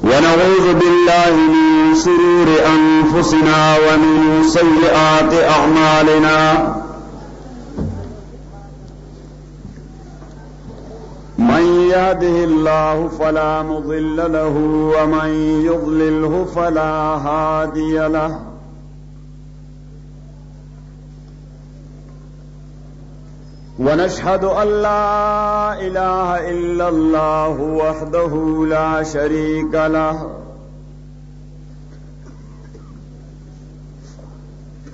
ونعوذ بالله من شرور أنفسنا ومن سيئات أعمالنا من يهده الله فلا مضل له ومن يضلله فلا هادي له ونشهد أن لا إله إلا الله وحده لا شريك له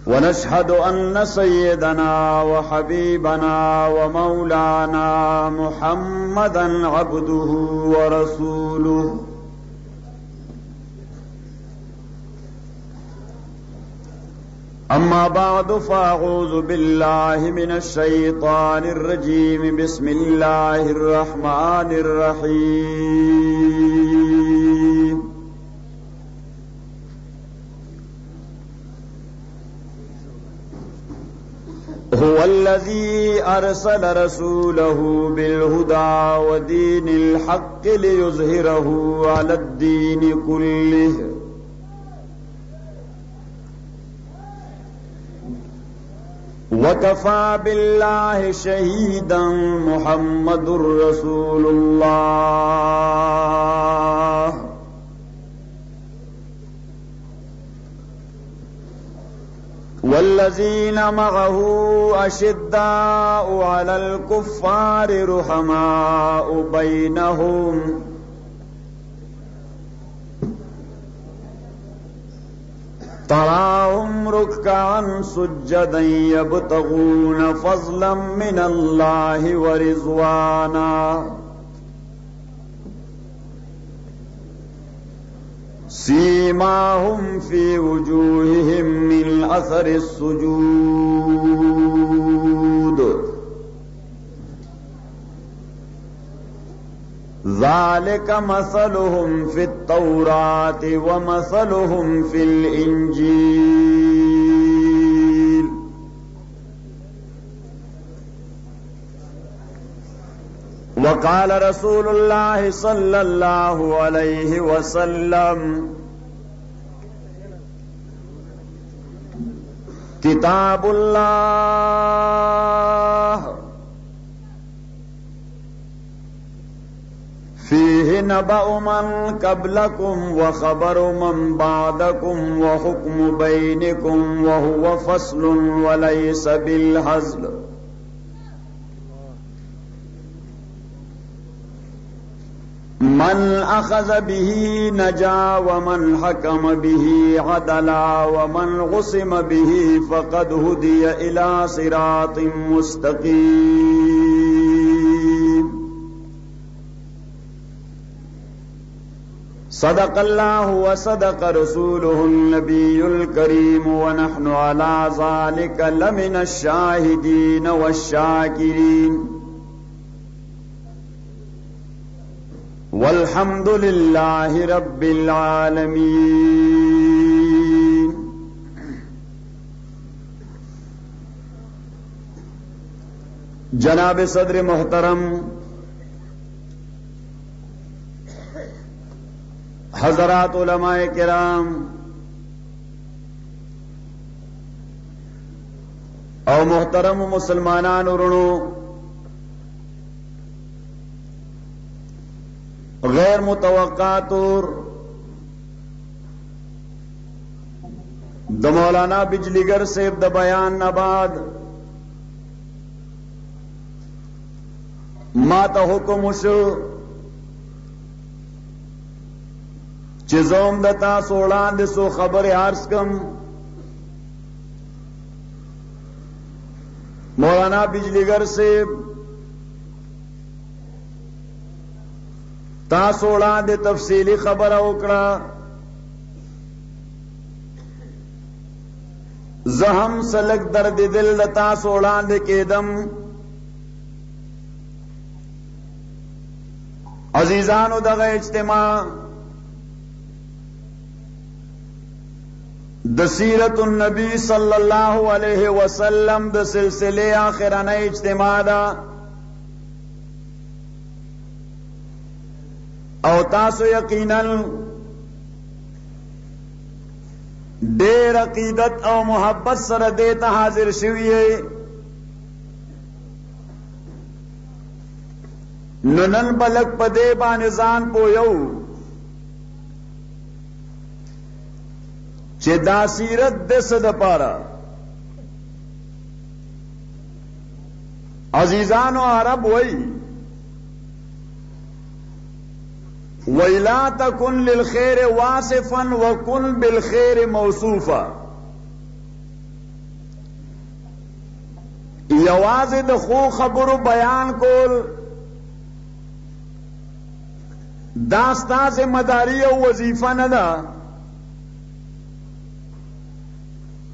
ونشهد أن سيدنا وحبيبنا ومولانا محمدا عبده ورسوله أما بعد فأعوذ بالله من الشيطان الرجيم بسم الله الرحمن الرحيم هو الذي أرسل رسوله بالهدى ودين الحق ليظهره على الدين كله وكفى بالله شهيدا محمد رسول الله والذين معه أشداء على الكفار رحماء بينهم تراهم ركعا سجدا يبتغون فضلا من الله ورضوانا سيماهم في وجوههم من أثر السجود ذلك مثلهم في التوراة ومثلهم في الإنجيل وقال رسول الله صلى الله عليه وسلم كتاب الله فيه نبأ من قبلكم وخبر من بعدكم وحكم بينكم وهو فصل وليس بالهزل من أخذ به نجا ومن حكم به عدلا ومن غصم به فقد هدي إلى صراط مستقيم صدق الله وصدق رسوله النبي الكريم ونحن على ذلك لمن الشاهدين والشاكرين والحمد لله رب العالمين جناب صدر محترم حضرات علماء کرام او محترم مسلمانان ورنو غیر متوقع طور د مولانا بجلیگر صاحب د بیان نه بعد ما ته حکم وشو چې زوم د تاسو وړاندې سو خبره عرض کم. مولانا بجلیگر صاحب تاسو وړاندې تفصیلی خبره وکړه. زه هم سلک درد دل د تاسو وړاندې کېدم. عزیزانو دغه اجتماع د سیرت النبی صلی الله علیه وسلم د سلسله آخرانه اجتماع ده او تاسو یقینا ډېر عقیدت او محبت سره دې ته حاضر شوي یې نو نن به لږ په دې باندې ځان پویو چې دا سیرت د څه دپاره عزیزانو عرب وی لا تکن للخیر واصفا وکن بالخیر موصوفا یوازې د خو خبرو بیان کول دا ستا ذمہداری او وظیفه نه ده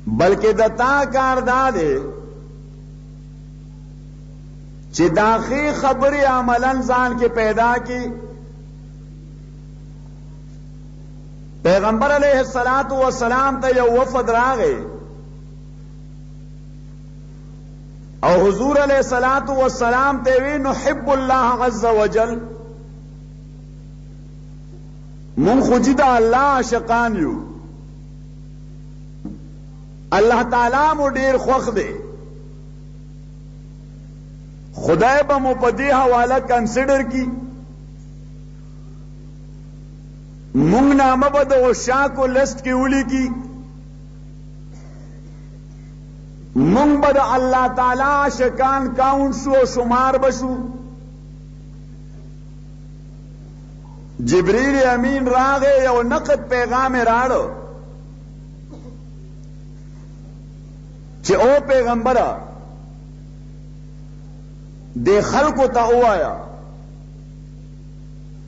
بلکې د تا کار دا دی چې دا ښې خبرې عملاً ځان کې پیدا کی پیغمبر علیہ الصلوۃ والسلام ته یو وفد راغی او حضور علیہ الصلوۃ والسلام ته وی نحب الله عز وجل مون خو چې د الله عاشقان یو الله تعالی مو ډیر خوښ دی خدای به مو په دې حواله کنسیډر کی مونږ نامه به د عشاقو لسټ کې ولیکي مونږ به د الله تعالی عاشقان کاونټ شو شمار بشو جبریل امین راغی یو نقد پیغام راړو چې او پیغمبره د خلکو ته وایا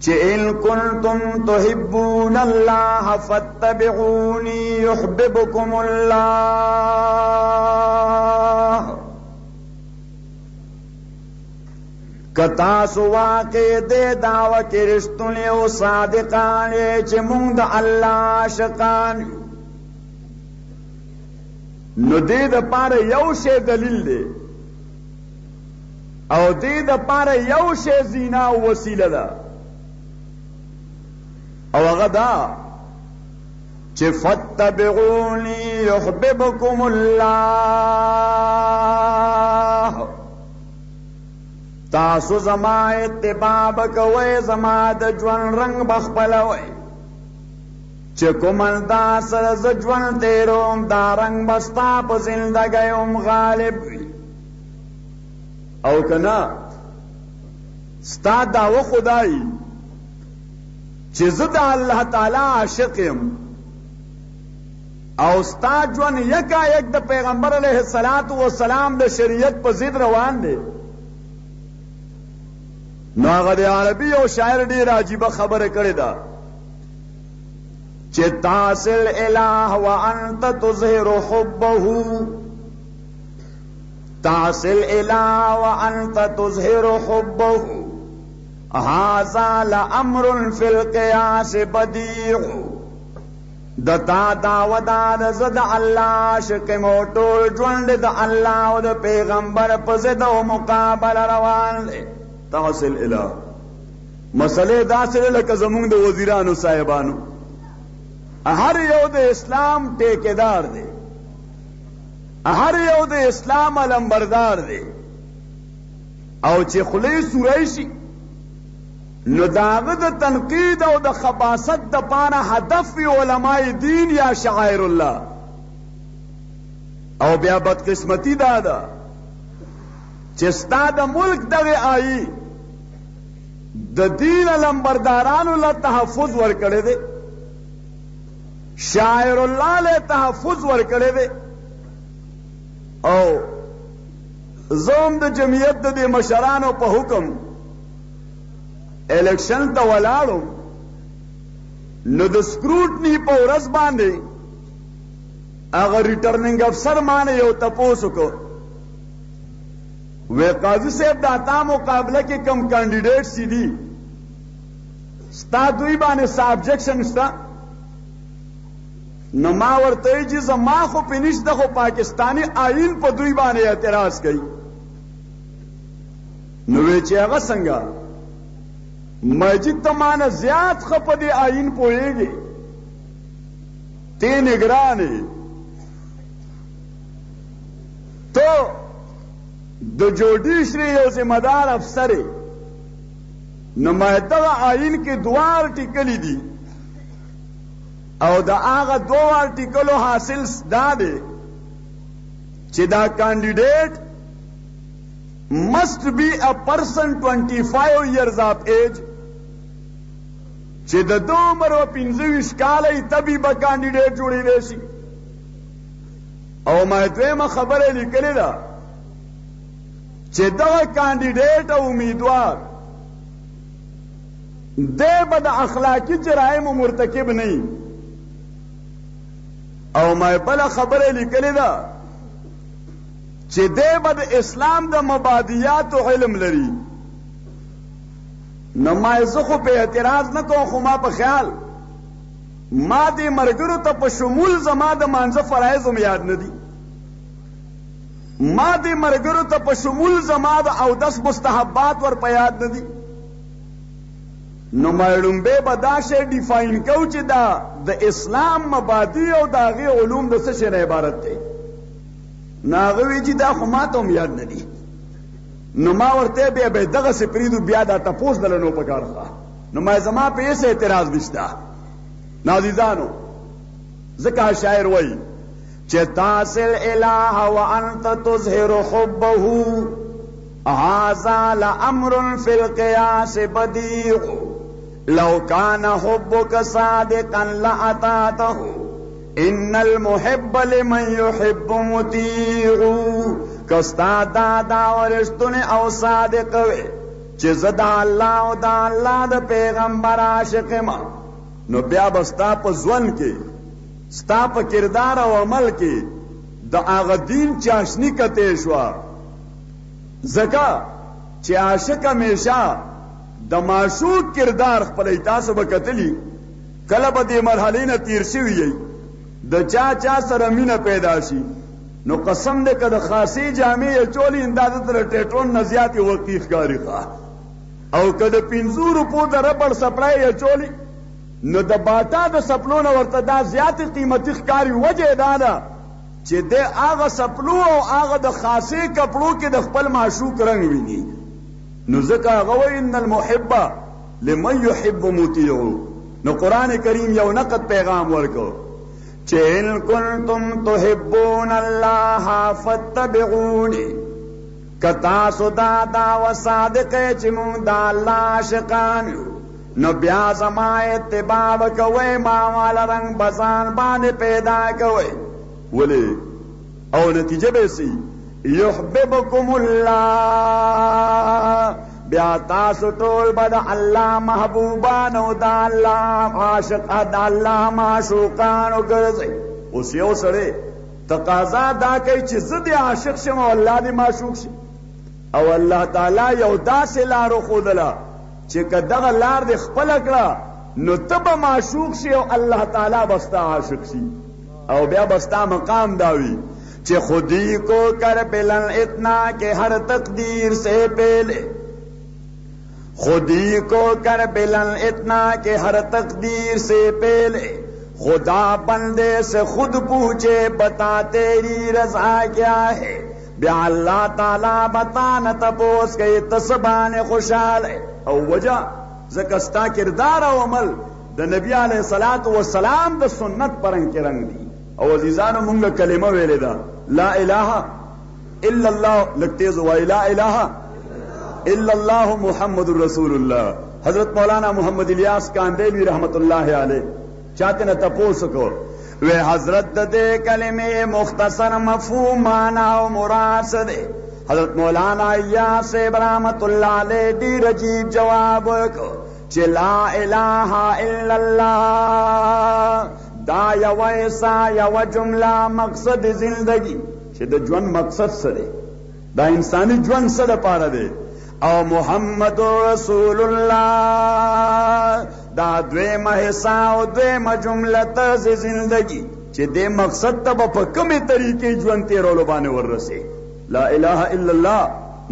چې ان کنتم تحبون الله فاتبعوني يحببكم الله کتا سو واقع دے دعوی کې رښتونی او صادقان چې مونږ د الله عاشقان نو دې د پاره یو شی دلیل دی او دې د پاره یو شی زینا او وسیله ده او هغه دا چې فتبعوني يحببكم الله تاسو زما اتباع کوئ زما د ژوند رنگ بخپلوئ چې کوم انداز سره زه ژوند تېروم دا رنگ به ستا په زندګۍ هم غالب وي او که نه ستا دعوه خدای چې زه د الله تعالی عاشق یم او ستا ژوند یکایک د پیغمبر علیه الصلاۃ والسلام د شریعت په ضد روان دی نو هغه د عربي او شاعر ډېر عجیبه خبره کړې ده چې تاصل الہ وانت تظهر حبه تاصل الہ وانت تظهر حبه هذا لامر فی القیاس بدیع دتا داودار زد الله عاشق موټول ژوند د الله او د پیغمبر په ضد او مقابله روان دی تاصل الہ مسئله داسې لکه زمونږ د وزیرانو صاحبانو هر یو د اسلام ټیکیدار دی هر یو د اسلام علمبردار دی او چې خلی سوری شي نو داغه د تنقید او د خباست د پاره هدف وی علماء دین یا شعائر الله او بیا بدقسمتی دا ده چې ستا د ملک دغه آئی د دین علمبردارانو له تحفظ ورکړی دی شاعر الله له تحفظ ورکړی دی او زوم د جمعیت د مشرانو په حکم الیکشن ته ولاړم نو د سکروټنی په ورځ باندې هغه ریټرننګ افسر باندې یو تپوس وکړ وی قاضی صاحب دا تا مقابله کې کم کینډیډیټ سی دي ستا دوی باندې سابجیکشن شته نو ما ورته چې زما خو په نشته خو پاکستانی آئین په دوی باندې اعتراض کوي نو وی چې هغه څنګه مجید ته مانه زیات خپه دی آئین پوهیږي تے نگرانے تو د جوډیشري یو ذمہ دار افسر نمایندہ آئین کې دوار ټیکلی دي او د هغه دوار ټیکلو حاصل دا دی چې دا کانډیډیټ must be a person 25 years of age چې د دو عمر و 25 کاله تبي به کانډیډیټ جوړېدی شي او ما دویمه خبره لیکلې ده چې دغه کانډیډیټ او امیدوار دی به د اخلاقي جرایمو مرتکب نه وي او ما بله خبره لیکلې ده چې دی به د اسلام د مبادیاتو علم لري نو ما زه خو په اعتراض نه کوم خو ما په خیال ما دې ملګرو ته په شمول زما د مانځه فرایض هم یاد نه دي ما دې ملګرو ته په شمول زما د اودس مستحبات ور په یاد نه دي نو ما لومبه به دا شی ډیفاین کو چې دا د اسلام مبادی او د هغې علوم د څه شی نه عبارت دی نو هغه وی چې دا خو ما ته هم یاد نه دي نو ما ورته بیا به دغسې پرېږدو بیا دا تپوس دله نو پکار ښه نو ما زما په هېڅ اعتراض نشته نازیزانو ځکه شاعر وایي چې تاصل اله وانت تظهر حبه هذا لامر في القياس بديع لو كان حبك صادقا لأطعته ان المحب لمن يحب مطيع کستا دادا ورشتن او صادق وي چې زه د الله او د الله د پیغمبر عاشق یم نو بیا به ستا په ژوند کې ستا په کردار او عمل کې د هغه دین چاشني کتې شوه ځکه چې عاشق همیشه د معشوق کردار خپلی تاسو به کتلي کله به دې مرحلې نه تیر شوي یئ د چا چا سره مینه پیدا شي نو قسم دې که د خاصې جامې یې چولي اندازه ته د ټیټرون نه زیاتې وقتي ښکاري او که د 500 روپو د ربړ سپړی یې چولي نو د باټا د سپلو نه ورته دا زیاتې قیمتي ښکاري وجه یې دا ده چې دی هغه سپلو او هغه د خاصې کپړو کې د خپل معشوق رنګ ویني نو ځکه هغه وایي ان المحب لمن يحب مطیع نو قرآن کریم یو نقد پیغام ورکو چې ان کنتم تحبون الله فاتبعوني کتاسو دا و صادقه چې مونږ د الله عاشقان یو نو بیا زما اتباع کوئ ما والا رنګ بزان باندې پیدا کوئ ولی او نتیجه به سي يحببكم الله بیا تاسو ټول به د الله محبوبان او د الله عاشق د الله معشوقان وګرځئ اوس یو سړی تقاضا دا کوي چې زه دې عاشق شم او الله دې معشوق شي او الله تعالی یو داسې لار وښودله چې که دغه لار دې خپله کړه نو ته به معشوق شي او الله تعالی به ستا عاشق شي او بیا به ستا مقام دا وي چې خودی کو کر بلن اتنا کہ ہر تقدیر سے پہلے خودی کو کر بلن اتنا کہ ہر تقدیر سے پہلے خدا بندے سے خود پوچھے بتا تیری رضا کیا ہے بیا اللہ تعالی بتا نہ تپوس کہ تسبان خوشحال ہے او وجہ زکستا کردار او عمل د نبی علیہ الصلوۃ والسلام د سنت پرنګ کې رنگ دی او عزیزانو مونږ کلمه ویلې ده لا الہ الا الله لکتیز وای لا الہ الا الله محمد رسول الله حضرت مولانا محمد الیاس کاندیلوی رحمت اللہ علیہ چاہتے نہ تپوس کو وہ حضرت دے کلمے مختصر مفہوم معنی و مراد دے حضرت مولانا الیاس رحمت اللہ علیہ دی رجیب جواب کو کہ لا الہ الا اللہ دا یو ایسا یو جمله مقصد زندگی چې د ژوند مقصد څه دی دا انساني ژوند څه دپاره دی او محمد رسول الله دا دویمه حصہ او دویمه جمله طرز زندگی چې دې مقصد ته به په کومې طریقې ژوند تېرولو باندې وررسې لا اله الا الله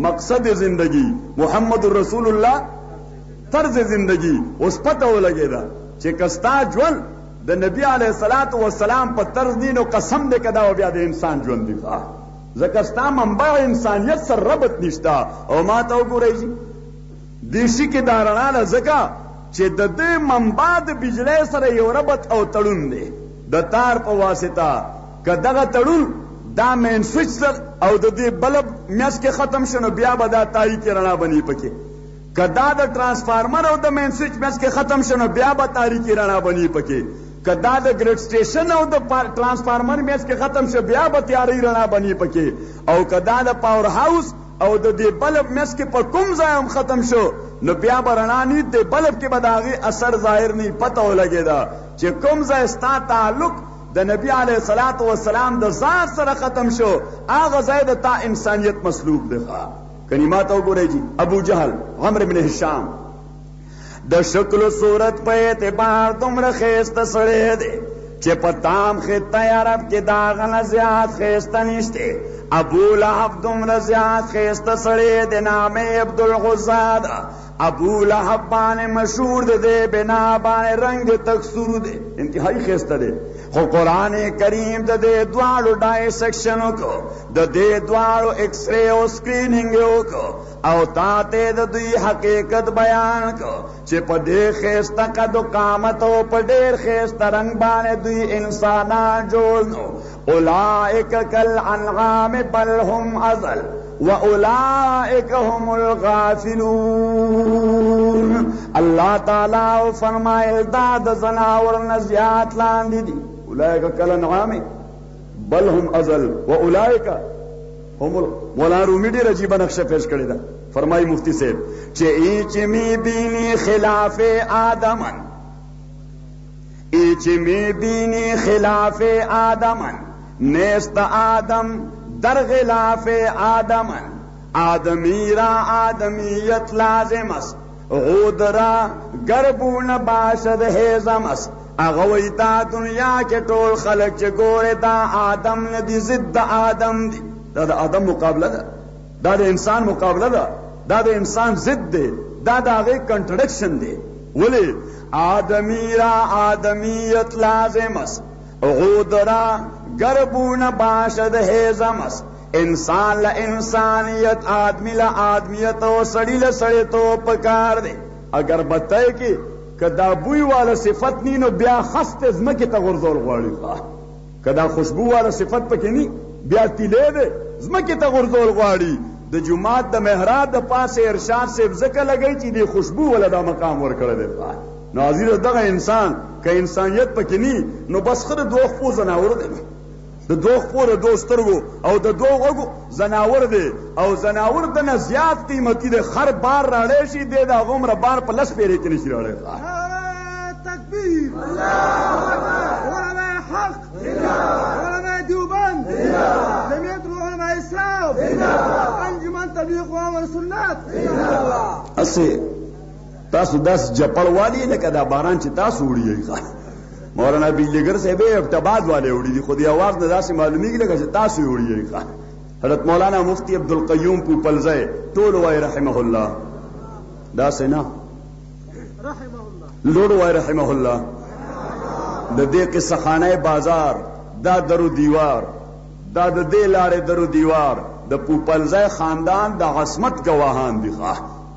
مقصد زندگی محمد رسول الله طرز زندگی اوس پته ولګېده چې که ستا ژوند د د نبی علیه الصلاة والسلام په طرز دی نو قسم دی که دا بیا د انسان ژوند دی ځکه ستا منبع انسانیت سره ربط نشته او ما ته وګورئ دې شي کې دا رڼا ده ځکه چې د دې منبع د بجلی سره یو ربط او تړون دی د تار په واسطه که دغه تړون دا مین سویچ سر او د دې بلب میس کې ختم شو نو بیا به دا تاریکې رڼا بني پکې که دا د ټرانسفارمر او د مین سویچ میس کې ختم شو نو بیا به تاریکې رڼا بني پکې که دا د ګریډ سټیشن او د ټرانسفارمر میس کې ختم شو بیا به تیارې رڼا بني پکې او که دا د پاور هاوس او د دې بلب میس کې په کوم ځای هم ختم شو نو بیا به رڼا نه د بلب کې به د هغې اثر ظاهر نه پته ولګېده چې کوم ځای ستا تعلق د نبی علیه الصلاة والسلام د ذات سره ختم شو هغه ځای د تا انسانیت مسلوب دی کنی ما ته وګورئ جی ابو جهل عمرو بن هشام د شکل و صورت په اعتبار دومره ښایسته سړی دی چې په تام خطه عرب کې د هغه نه زیات ښایسته نشته ابو لهب دومره زیات ښایسته سړی دی نامې عبدالغزا ده ابو لهب باندې مشهور دی بنا باندې رنگ تک سور دی انتہائی ښایسته دی خو قرآن کریم د دې دواړو ډایسیکشن وکړو د دې دواړو ایکس رے او سکریننګ وکړو او تا ته د دوی حقیقت بیان کړو چې په دې ښایسته قد و قامت او په ډېر ښایسته رنګ باندې دوی انسانان جوړ نو اولئک کالانعام بل هم اضل واولئک هم الغافلون الله تعالی فرمایل دا د زناور نه زیات لاندې دي اولئک کالانعام بل هم اضل واولئک هم مولانا رومی ډېر عجیبه نقشه پیش کړې ده فرمایي مفتی صاحب چې ایچ می بینی خلاف آدمن ایچ می بینی خلاف آدمن نیست آدم در خلاف آدمن آدمی را آدمیت لازم است غود را گربون باشد حیزم است اغوی دا دنیا کے ټول خلق چې ګوره دا آدم نه دی ضد آدم دی دا د آدم مقابله ده دا د انسان مقابله ده دا د انسان ضد دی دا د هغې کنټرډکشن دی ولې آدمی را آدمیت لازم است غود را گربون باشد حیزم است انسان له انسانیت آدمی له آدمیت او سړي له سړیتوب پکار دی اگر بتای کې که دا بوی والا صفت نی نو بیا خسته ځمکې ته غورځول غواړي که دا خوشبو والا صفت پکې نی بیا تیلی دی ځمکې ته غورځول غواړي د جومات د محراب د پاسه ارشاد صاحب ځکه لګی چې دې خوشبو والا دا مقام ورکړی دی نو عزیزه دغه انسان که انسانیت پکې نی نو بس ښه د دوه خپو زناور دی د دوه خپو د دوه سترګو او د دوه غوږو زناور دی او زناور دنه زیات قیمتي دی خر بار راړی شي دی د هغه عمره بار په لس پیرې کې نشي راړی تکبیر علماء حق علماء دیوبند جمعیت علماء اسلام انجمن تبلیغ و عمل سنت اسې تاسو داس جپړ والی لکه دا باران چې تاسو وړي مولانا بیلیګر صاحب ابتباد والے وړي دي خو د اواز نه داسې معلومیږي لکه چې تاسو وړي حضرت مولانا مفتی عبدالقیوم پوپلزی ټول وای رحمه الله داسې نه لوړ وای رحمه الله د دې قصه خانه بازار دا درو دیوار دا د دې لارې درو دیوار د پوپلزی خاندان د عصمت گواهان دي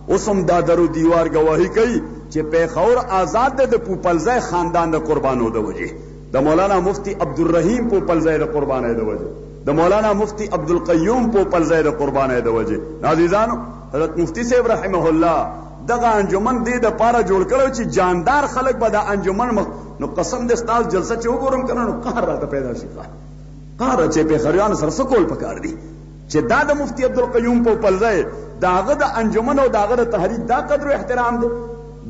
اوس هم دا درو دیوار گواهی کوي چې پیښور آزاد ده د پوپلزی خاندان د قربانو د وجې د مولانا مفتی عبدالرحیم پوپلزی د قربانۍ د وجې د مولانا مفتی عبدالقیوم پوپلزی د قربانۍ د وجې عزیزانو حضرت مفتی صاحب رحمه الله دغه انجمن دې دپاره جوړ کړی چې جاندار خلک به د انجمن نو قسم دې ستاسو جلسه چې وګورم که نه نو قهر راته پیدا شي قهر چې پیښوریانو سره څه کول پکار دي چې دا د مفتی عبدالقیوم پوپلزی د هغه د انجمن او د هغه د تحریک دا قدر و احترام دی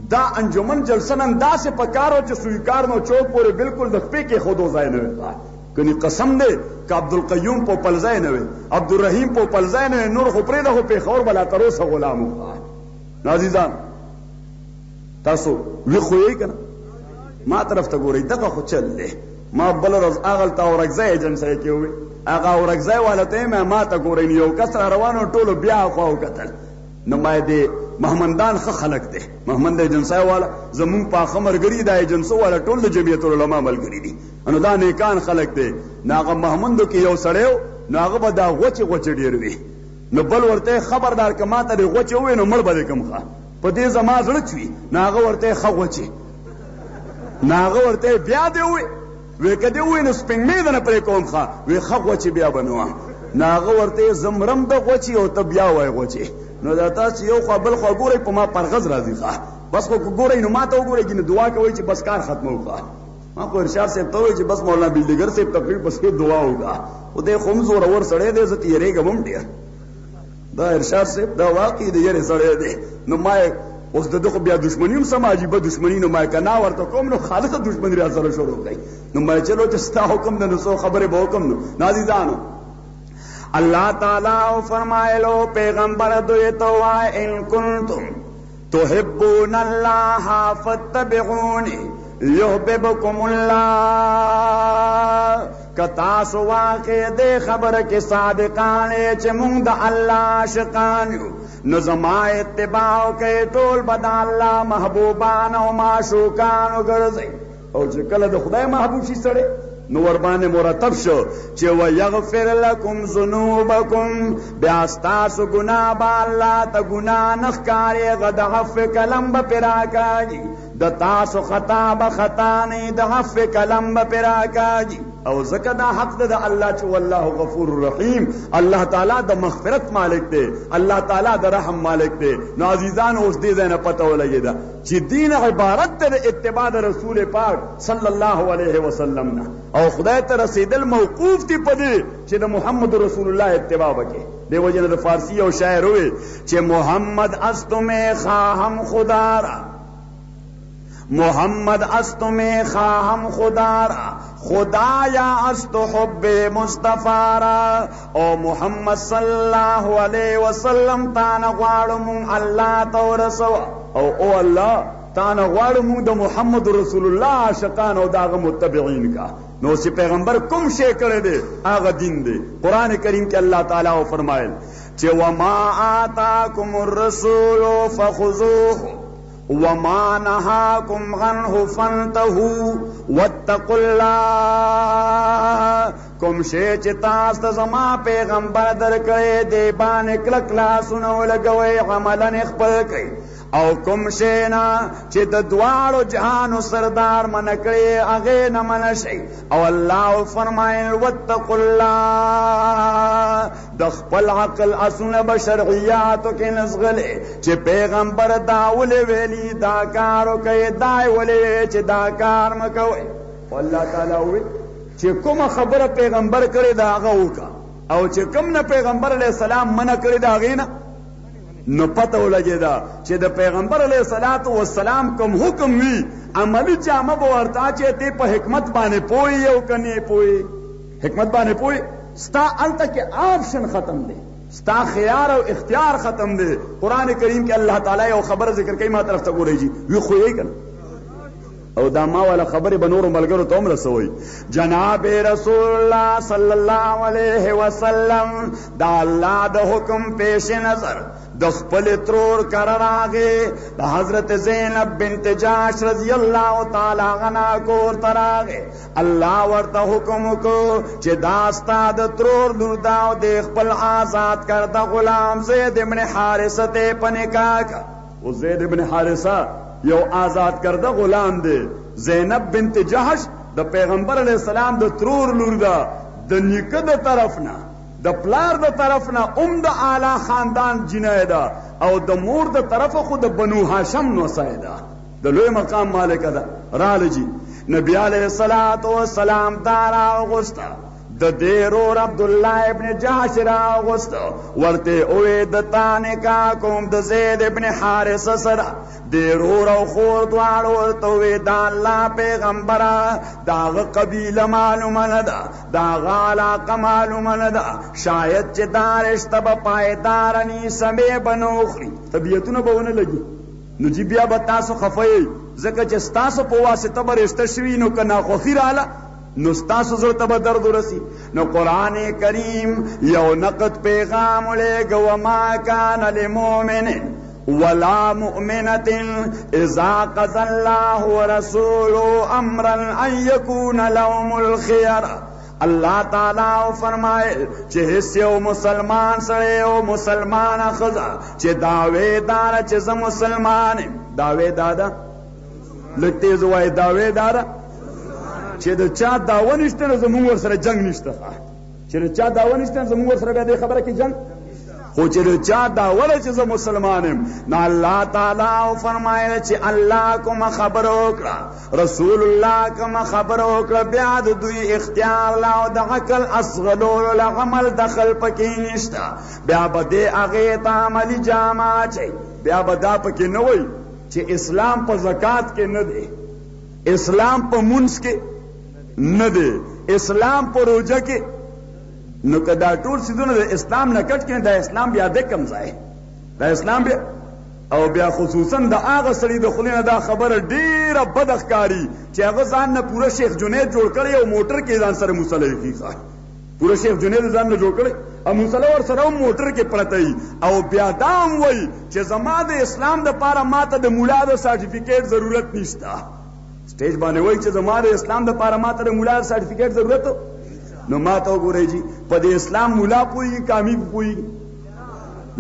دا انجمن جلسه نن داسې پکار و چې سویکار نو چوک پورې بالکل د خپې کې خودو ځای نه وي کنی قسم دی که عبدالقیوم پوپلزی نه وي عبدالرحیم پوپلزی نه وي نور خو پرېږده خو پیښور به لا تر اوسه غلام و عزیزان تاسو ویښ خو یې که نه ما طرف ته ګورئ دغه خو چل دی ما بله ورځ هغلته اورکزی ایجنسۍ کې ووي هغه اورکزی والا ته یې ما ته ګورئ یو کس را روان و ټولو بیا خوا وکتل نو ما دې محمدان ښه خلک دی، محمد ایجنسای والا زمونږ پاخه ملګري دا ایجنسو والا ټول د جمعیت العلماء ملګري دي، نو دا نیکان خلک دی. نو هغه محمدو کې یو سړی و، نو هغه به دا غوچې ډېر وي، نو بل ورته خبردار که ما ته دې غوچې ووایې نو مړ به دې کم ښه، په دې زما زړه چوي. نو هغه ورته ښه غوچې، نو هغه ورته بیا دې ووایي، وی که دې ووایي نو سپینګمې دنه پرې کوم ښه، وی ښه غوچې بیا به نه وم. نو هغه ورته زه مرم د غوچې او ته بیا وایې غوچې. نو دا تاسو یو خوا بل خوا ګورئ، په ما پرغز راځي ښه، بس خو ګورئ نو ما ته وګورئ چې نو دعا کوئ چې بس کار ختمه وکړه. ما خو ارشاد صاحب ته وایي چې بس مولانا بلډیګر صاحب تقریر بس کې دعا وکړه، خو دی خو هم زورور سړی دی، زه تېرېږم هم ډېر. دا ارشاد صاحب دا واقعي د یارې سړی دی. نو ما اوس د ده خو بیا دشمني هم سم عجیبه دشمني، نو ما که نا ورته کوم نو خالصه دشمني را سره شروع کړئ. نو ما چلو چې ستا حکم ده نو څو خبرې به وکم. نو نازیدانو اللہ تعالیٰ فرمائلو پیغمبر دوی تو ان کنتم تحبون اللہ فاتبعونی یحببکم اللہ. کتاسو واقع دے خبر کے صادقانے چھ مونگ دا اللہ عاشقانیو، نو زما اتباع کے ټول بدا اللہ محبوبان او معشوقانو گرزی. او چھ کله د خدای محبوب شي سړی نو وربانه مرتب شو چې ويغفر لكم ذنوبكم، بیا ستاسو ګناه به الله ته ګناه نه ښکاري، غد عفو کلم به پرې راکاږي، د تاسو خطا به خطا نه، د عفو کلم به پرې راکاږي. او ځکه دا حق ده د الله چې والله غفور رحیم، الله تعالی د مغفرت مالک دی، الله تعالی د رحم مالک دی. نو عزیزان اوس دې ځای نه پته ولګېده چې دین عبارت ده د اتباع د رسول پاک صلی الله علیه وسلم نه، او خدای ته رسیدل موقوف دی په دې چې د محمد رسول الله اتباع وکړي. دی وجه نه د فارسی یو شاعر وویل چې محمد از تو میں خواهم خدا را، محمد از تو میں خواهم خدا را، خدایا از تو حب مصطفی را. او محمد صلی الله علیه وسلم تانا غواړم الله ته ورسوه، او الله تانا غواړم د محمد رسول الله عاشقان او داغه متبعین کا. نو چې پیغمبر کوم شی کړی دی هغه دین دی. قرآن کریم کې الله تعالی او فرمایل چې وما آتاکم الرسول فخذوه وما نهاكم عنه فانتهوا واتقوا الله. کوم شی چې تاسو ته زما پیغمبر درکړی دی باندې کلک لاسونه ولګوئ، عملاً خپل کړئ، او کوم شی نه چې د دواړو جهانو سردار منع کړی هغې نه منع شئ. او الله فرمایل واتقوا الله، د خپل عقل اسونه به شرعیاتو کې نزغلې چې پیغمبر دا ولې ویلي دا کار وکئ، دا یې ولې چې دا کار مه کوئ. الله تعالی وویل چې کومه خبره پیغمبر کړې دا هغه وکړه، او چې کوم نه پیغمبر علیه السلام منع کړې د هغې نه نو پته ولګېده چې د پیغمبر علیه السلام کوم حکم وي عملي جامه به ورته چې ته په حکمت باندې پوهې او که نه پوهې. حکمت باندې پوهې ستا هلته کې آپشن ختم دی، ستا خیار او اختیار ختم دی. قرآن کریم کې الله تعالی یو خبره ذکر کوي، ما طرف ته ګورئ جي وی خویې که نه، او دا ما والا خبرې به نورو ملګرو ته هم رسوئ. جناب رسول الله صلی الله علیه وسلم دا الله د حکم پیش نظر د خپل ترور کره راغې د حضرت زینب بنت جاش رضی الله تعالی عنها کور ته راغې. الله ورته حکم وکړو چې دا ستا د ترور لور ده او د خپل آزاد کرده غلام زید ابن حارثه ته په نکاح کړه. او زید ابن حارثه یو آزاد کرده غلام دی. زینب بنت جحش د پیغمبر علیہ السلام د ترور لور ده، د نیکه د طرف نه د پلار د طرف نه د اعلی خاندان جنۍ ده، او د مور د طرفه خو د بنو هاشم نوسۍ ده، د لوی مقام مالکه ده. راله جي نبی علیہ السلام دا راغوسته د دې رور عبدالله ابن جحش راغوسته، ورته ووې د تا نکاح کوم د زید ابن حارثه سره. د رور او خور دواړو ورته ووې دا الله پیغمبره د هغه قبیله معلومه نه ده، د هغه علاقه معلومه نه ده، شاید چې دا رشته به پایداره ني، سمې به نه وخوري، طبیعتونه به ونه لګي. نو جي بیا به تاسو خفه یئ، ځکه چې ستاسو په واسطه به رشته شوي، نو که ناخوښي راله نو ستاسو زړه ته به درد ورسي. نو قرآن کریم یو نقد پیغام ولېږه وما کان لمؤمن ولا مؤمنة اذا قضى الله ورسوله امرا ان يكون لهم الخيار. اللہ تعالیٰ فرمائے چھ حصے و مسلمان سڑے و مسلمان خزا چھ دعوے دارا چھ زم مسلمان دعوے دادا لگتے زوائے دعوے دارا چھ دا چاہ دعوہ نشتے نا زمونگر سر جنگ نشتے چھ دا چاہ دعوہ نشتے نا زمونگر سر بیدے خبر کی جنگ خو چھ دا چاہ دعوہ چھ زم مسلمانم نا اللہ تعالیٰ فرمائے چھ اللہ کم خبر اوکرا رسول اللہ کم خبر اوکرا بیاد دوی اختیار لاو دا عقل اصغلول لعمل دخل پکی نشتا بیا بدے اغیط عملی جامع چھ بیا بدا پکی نوئی چھ اسلام پا زکاة کے ندے اسلام پا منس کے ندے اسلام پا روجہ کے نو که دا ټول سیدونه د اسلام نه کټ کړي دا اسلام بیا د کم ځای دا اسلام بیا او بیا خصوصا د هغه سړي د خولې نه دا خبره ډیره بد ښکاري چې هغه ځان نه پوره شیخ جنید جوړ کړی او موټر کې ځان سره مصلی کیږي پوره شیخ جنید ځان نه جوړ کړی او مصلی ور سره موټر کې پرته او بیا دا هم وایي چې زما د اسلام د پاره ماته د مولا د سرټیفیکیټ ضرورت نشته سټیج باندې وایي چې زما د اسلام د پاره ماته د مولا د سرټیفیکیټ ضرورت نو ما تو گورے جی پدے اسلام مولا پوئی کامی پوئی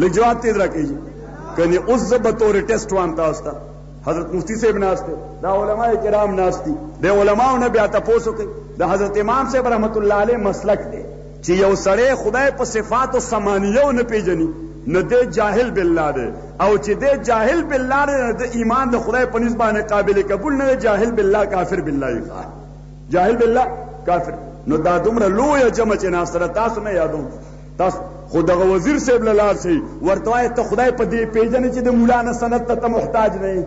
لگ جواب تیز رکھے جی کنی اس بطور ٹیسٹ وانتا استا حضرت مفتی صاحب ناستے دا علماء کرام ناستی دے علماء نے بیا تپوسو کہ دا حضرت امام صاحب رحمت اللہ علیہ مسلک دے چی یو سڑے خدای پا صفات و سمانیو نہ پیجنی نہ دے جاہل باللہ دے او چی دے جاہل باللہ دے نہ دے ایمان دے خدای پا نسبان قابل قبول نہ دے جاہل باللہ کافر باللہ خواہ جاہل باللہ کافر نو دا دومره لویه جمع چې ناستره تاسو نه یادوم تاسو خو دغه وزیر صاحب له لار شي ورته وایي ته خدای په دې پیژنې چې د مولا نه سند ته محتاج نه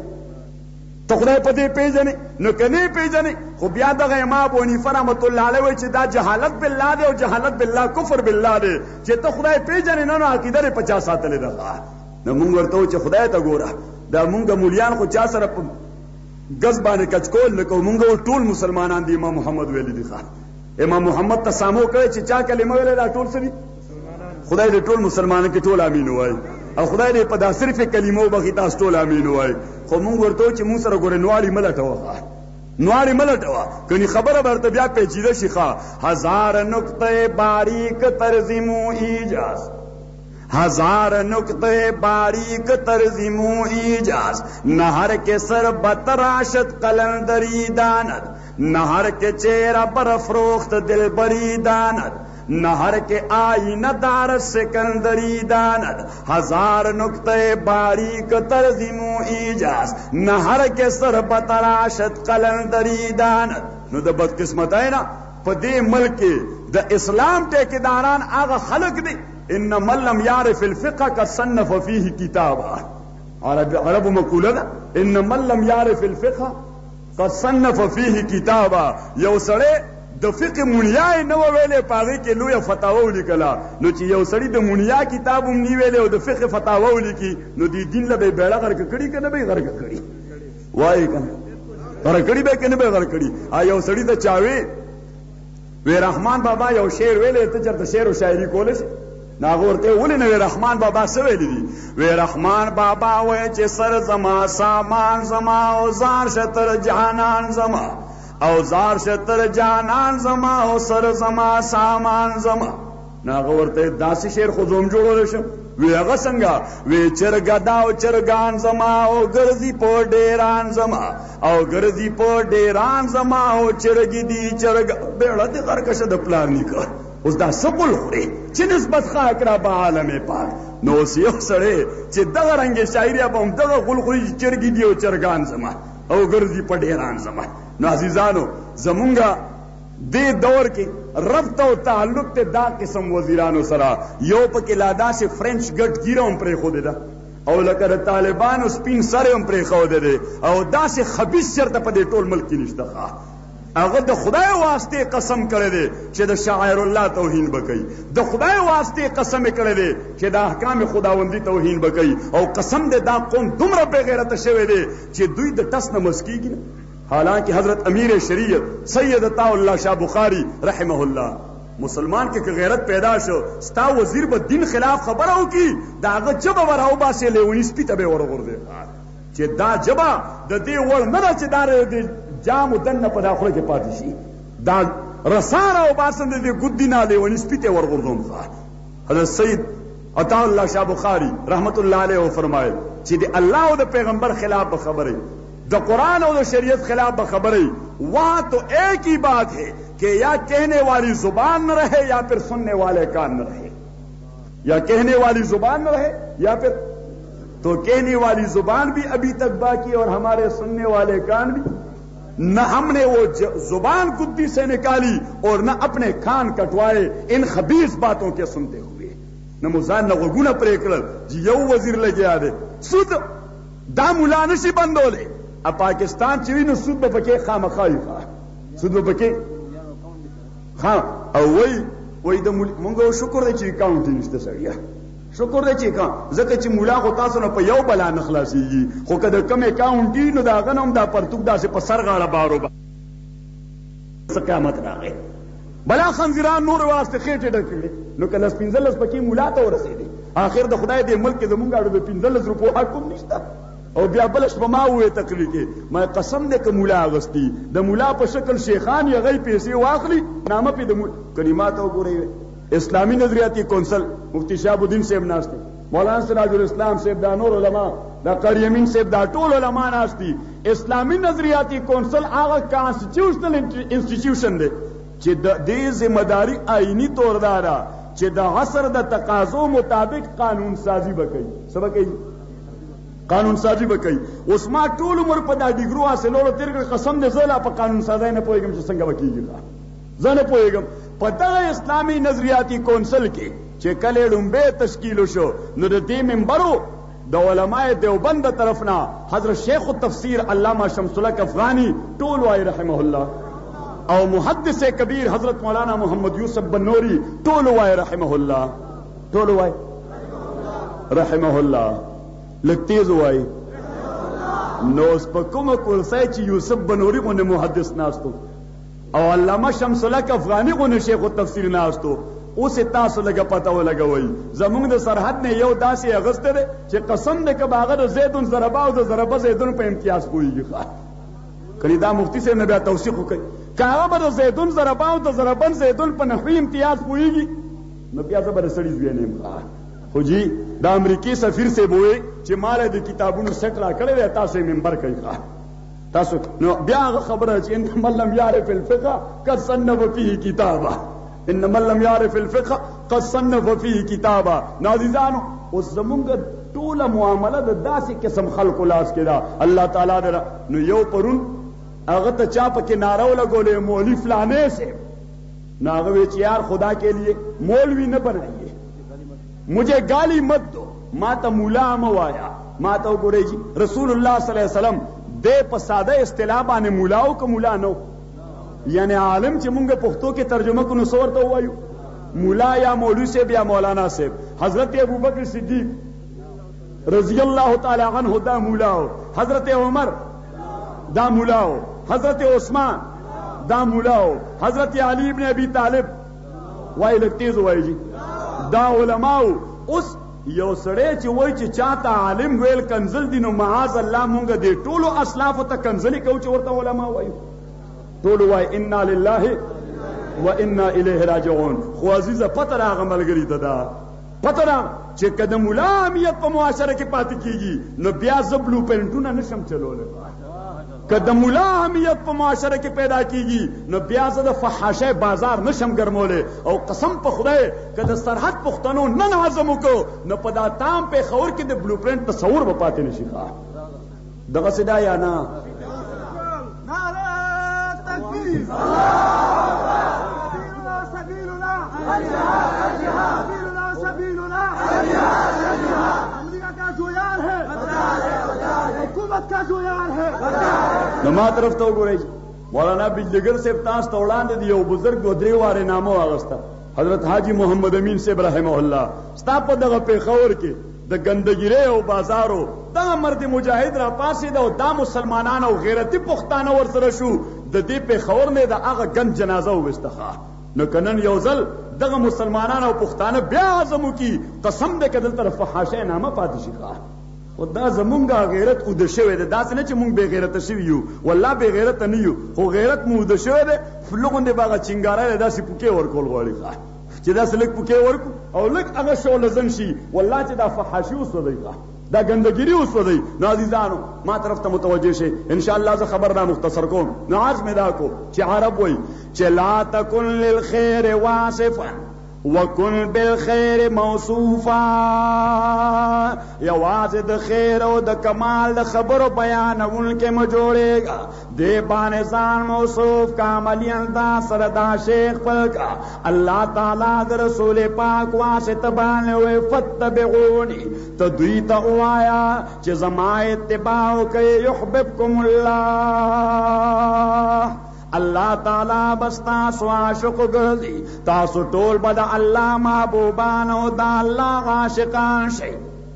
ته خدای په دې پیژنې نو که نه پیژنې خو بیا دغه امام ابو حنیفه رحمت الله علیه وایي چې دا جهالت بالله دی او جهالت بالله کفر بالله دی چې ته خدای پیژنې نه نو عقیده یې په چا ساتلې ده نو مونږ ورته وایو چې خدای ته ګوره دا مونږ مولیان خو چا سره ګز باندې کچکول نه کوو مونږ ټول مسلمانان دي امام محمد ویلي دي امام محمد ته سامو کوي چې چا کلمه ویلې دا ټول سړي خدای دې ټول مسلمانانو کې ټول امین وایي او خدای دې په دا صرف کلمو بخي تاسو ټول امین وایي خو مونږ ورته چې مونږ سره ګورې نواړي ملټوه کني خبره برته بیا پیچیده شي هزار نقطه باریک ترزیمو ایجاز ہزار نقطے باریک ترزیمو ایجاز نہر کے سر بتراشت قلندری داند نہر کے چہرہ برفروخت دل بری داند نہر کے آئینہ دار سکندری داند ہزار نقطے باریک ترزیمو ایجاز نہر کے سر بتراشت قلندری داند نو دا بدقسمت ہے نا پدے ملک دا اسلام ٹیکیداران آغا خلق دی ان من لم يعرف الفقه قد صنف فيه كتابا عرب مقوله ده ان من لم يعرف الفقه قد صنف فيه كتابا یو سړی د فقه مونیا نو ویلې پاره کې لوی فتاوا ولیکلا نو چې یو سړی د مونیا کتاب هم نی ویلې او د فقه فتاوا ولیکي نو دی دین له بیړه غرق کړي کنه به غرق کړي وای کنه غرق کړي به کنه به غرق کړي یو سړی د چاوي وی رحمان بابا یو شعر ویلې ته چرته شعر او شاعری کولې ناغورتے ولی نوی رحمان بابا سویلی دی وی رحمان بابا وی چی سر زما سامان زما او زار شتر جانان زما او زار شتر جانان زما او سر زما سامان زما ناغورتے داسی شیر خودوم جوڑو رشم وی اغا سنگا وی چرگا داو چرگان زما او گرزی پو ڈیران زما او گرزی پو ڈیران زما او چرگی دی چرگا بیڑا دی غرکش دا پلانی کا اس دا سبل خوری چی نسبت خواہ اکرا با عالم پاک نو سیو سڑے چی دغا رنگ شاعری اب ہم دغا غل خوری چرگی دیو چرگان زما او گرزی پا ڈیران زما نو عزیزانو زمونگا دے دور کی ربط و تعلق تے دا قسم وزیرانو سرا یو پا کلادا سے فرنچ گٹ گیرا ہم پرے خود دا او لکر طالبانو سپین سرے ہم پرے خود دے او دا سے خبیث شرط پا دے ٹول ملک کی نشتا خواہ اگر د خدای واسطے قسم کرے دے چې د شاعر الله توهین بکئی د خدای واسطے قسم کرے دے چې د احکام خداوندی توهین بکئی او قسم دے دا قوم دومره بے غیرت شوی دے چې دوی د ټس نه مسکیږي حالانکہ حضرت امیر شریعت سید عطا اللہ شاہ بخاری رحمہ اللہ مسلمان کے غیرت پیدا شو ستا وزیر با دین خلاف خبرو کی دا آغا جبا وراو باسی لیونی سپی تبے ورغور دے چی دا جبا دا دی ور ندا چی دا دی جام و دن پا داخل کے پاتی شی دا رسانا و باسن دی گدینا لیونی سپی تے ورغور دوم حضرت سید عطا اللہ شاہ بخاری رحمت اللہ علیہ فرمائے چی دی اللہ و دا پیغمبر خلاف بخبری دا قرآن اور شریعت خلاف بخبری وہاں تو ایک ہی بات ہے کہ یا کہنے والی زبان نہ رہے یا پھر سننے والے کان نہ رہے یا کہنے والی زبان نہ رہے یا پھر تو کہنے والی زبان بھی ابھی تک باقی اور ہمارے سننے والے کان بھی نہ ہم نے وہ زبان گدی سے نکالی اور نہ اپنے کان کٹوائے ان خبیث باتوں کے سنتے ہوئے نہ مزان نہ غگونہ پریکڑ جی یو وزیر لگے آدھے سود دا ملانشی بندو لے اب پاکستان چوی نو سود بپکے خام خواہی خواہ سود بپکے خام او وی دا منگو شکر دے چی کاؤنٹی نشتے سڑیا شکر دے چی کاؤنٹ زکر چی مولا خو تاسو نا پا یو بلا نخلاسی گی خو کدر کم کاؤنٹی نو دا غنم دا پرتوک دا سے پا سرغاڑا بارو با قیامت راگے بلا خنزیران نور واسطے خیٹے ڈکلے نو کلس پینزلس پکی مولا تا ورسے دے آخر دا خدای دے ملک دا منگاڑو دا پینزلس روپو حکم نشتا او بیا بلش په ما وې تقریر کې ما قسم دې ک مولا اغستی د مولا په شکل شیخان یې غي پیسې واخلي نامه په د کلمات وګورئ اسلامی نظریاتی کونسل مفتی شهاب الدین صاحب ناشتي مولانا سراج الاسلام صاحب دا نور علماء دا قاری امین صاحب دا ټول علماء ناشتي اسلامی نظریاتی کونسل هغه کانسټیټیوشنل انسټیټیوشن دی چې د دې ذمہ داری آئینی طور دارا چې د عصر د تقاضو مطابق قانون سازی وکړي سبا قانون سازی بکئی اس ما ټول عمر په دا ډیګرو حاصلولو تیر کړ قسم دې زلا په قانون سازی نه پوهیږم چې څنګه وکیږي زه نه پوهیږم په دغه اسلامي نظریاتی کونسل کې چې کله لومبه تشکیل شو نو د دې منبرو د علماء دیوبند طرفنا حضرت شیخ التفسیر علامہ شمس الحق افغانی ټول وای رحمه الله او محدث کبیر حضرت مولانا محمد یوسف بنوری ټول وای رحمه الله ټول وای رحمه الله لکتیز وائی نو اس پا کم کرسائی چی یوسف بنوری غن محدث ناستو او علامہ شمس الحق افغانی غن شیخ التفسیر ناستو اسے تاسو لگا پتا ہو لگا وئی زمونگ دا سرحد نے یو داسی اغسطے دے چی قسم دے کب آغا دا زیدن ضرباو دا ضربا زیدن پا امتیاز پوئی گی خواہ کلی دا مفتی سے نبیہ توسیق ہو کئی کہ آغا با دا زیدن ضرباو دا ضربن زیدن پا نحوی امتیاز پوئی گی نبیہ زبر سڑی زوینیم خواہ خو جی دا امریکی سفیر سے بوئے چې مال د کتابونو سیټ را کړی دی تاسو منبر کوي تاسو نو بیا خبره چې ان من لم يعرف الفقه قد صنف فيه كتابا ان من لم يعرف الفقه قد صنف فيه كتابا نازیزانو اوس زمونږ ټوله معامله د داسې قسم خلکو لاس کې ده الله تعالی در نو یو پرون هغه ته چا پکې نعره ولګولې مولوی فلانے سے نو هغه وی چې یار خدا کے لیے مولوی نہ بنائیے مجھے گالی مت دو ماتا مولا موایا ماتا گورے جی رسول اللہ صلی اللہ علیہ وسلم دے پسادہ اصطلاح بانے مولاو کا مولا نو یعنی عالم چی منگا پختو کے ترجمہ کو نصور تو ہوا یو مولا یا مولوی سے یا مولانا سے حضرت ابو بکر صدیق رضی اللہ تعالی عنہ دا مولاو حضرت عمر دا مولاو حضرت عثمان دا مولاو حضرت علی ابن ابی طالب وائی لگتیز وائی جی دا علماء اس یو سڑے چی وای چی چاہتا عالم ویل کنزل دی نو معاذ اللہ مونگا دے ټولو اسلافو تا کنزلی کو چی ورطا علماء وای ټولو وای انا للہ و انا الیہ راجعون خو عزیز پتر آغا ملگری تدا پتر چی کدم الامیت پا معاشرہ کی پاتی کی گی نو بیا زبلو پینٹونا نشم چلو لے کدم الامیت پا معاشرہ کی پیدا کی گی نو بیا زد فحاشہ بازار نشم گرمولے او قسم پا خدای کد سرحد پختنو نن عظمو کو نو پدا تام پہ خور کی دے بلو پرنٹ تصور بپاتے نشی خواہ دغا صدا یا نا نعرہ تکبیر سبیلنا سبیلنا امریکہ کا جو یار ہے حکومت کا جو یار ہے نما طرف تو گورے مولانا بجلگر سے تاس توڑان دے یو بزرگ گودری وارے نامو آغستا حضرت حاجی محمد امین سے رحمہ اللہ ستا پا دغا پہ خور کے د ګندګیرې او بازارو دا مرد مجاهد را پاسېده او دا مسلمانان او غیرتي پښتانه ورسره شو د دې پېښور نه د هغه ګند جنازه وویسته. نو که نن یو ځل دغه مسلمانان او پښتانه بیا عزم وکړي قسم دی که دلته د فحاشۍ نامه پاتې شي. خو دا زمونږ غیرت اوده شوی دی، داسې نه چې مونږ بې غیرته شوي یو، والله بې غیرته نه یو، خو غیرت مو اوده شوی دی. لغوندې به هغه چنګاری دی داسې پوکې ورکول غواړي چې داسې لږ پوکې ورکړو او لږ هغه شولزن شي، والله چې دا فحاشي وسودی دا ګندګیري وسودی. نو عزیزانو ما طرف ته متوجه شئ، انشاءالله زه خبر دا مختصر کوم. نو عرض مې دا کو چې عرب وایي چې لا تکن للخیر واصفا وکن بالخیر موصوفا، یوازې د خیر او د کمال د خبرو بیانونکې مه جوړېږه، دې باندې ځان موصوف کا، عملي انداز سره دا شی خپل کا. الله تعالی د رسول پاک واسطه باندې وایي فتبعوني، ته دوی ته ووایه چې زما اتباع وکړئ یحببکم الله. اللہ تعالی بس تاسو عاشق گردی، تاسو ټول به د الله محبوبان او د الله عاشقان شئ.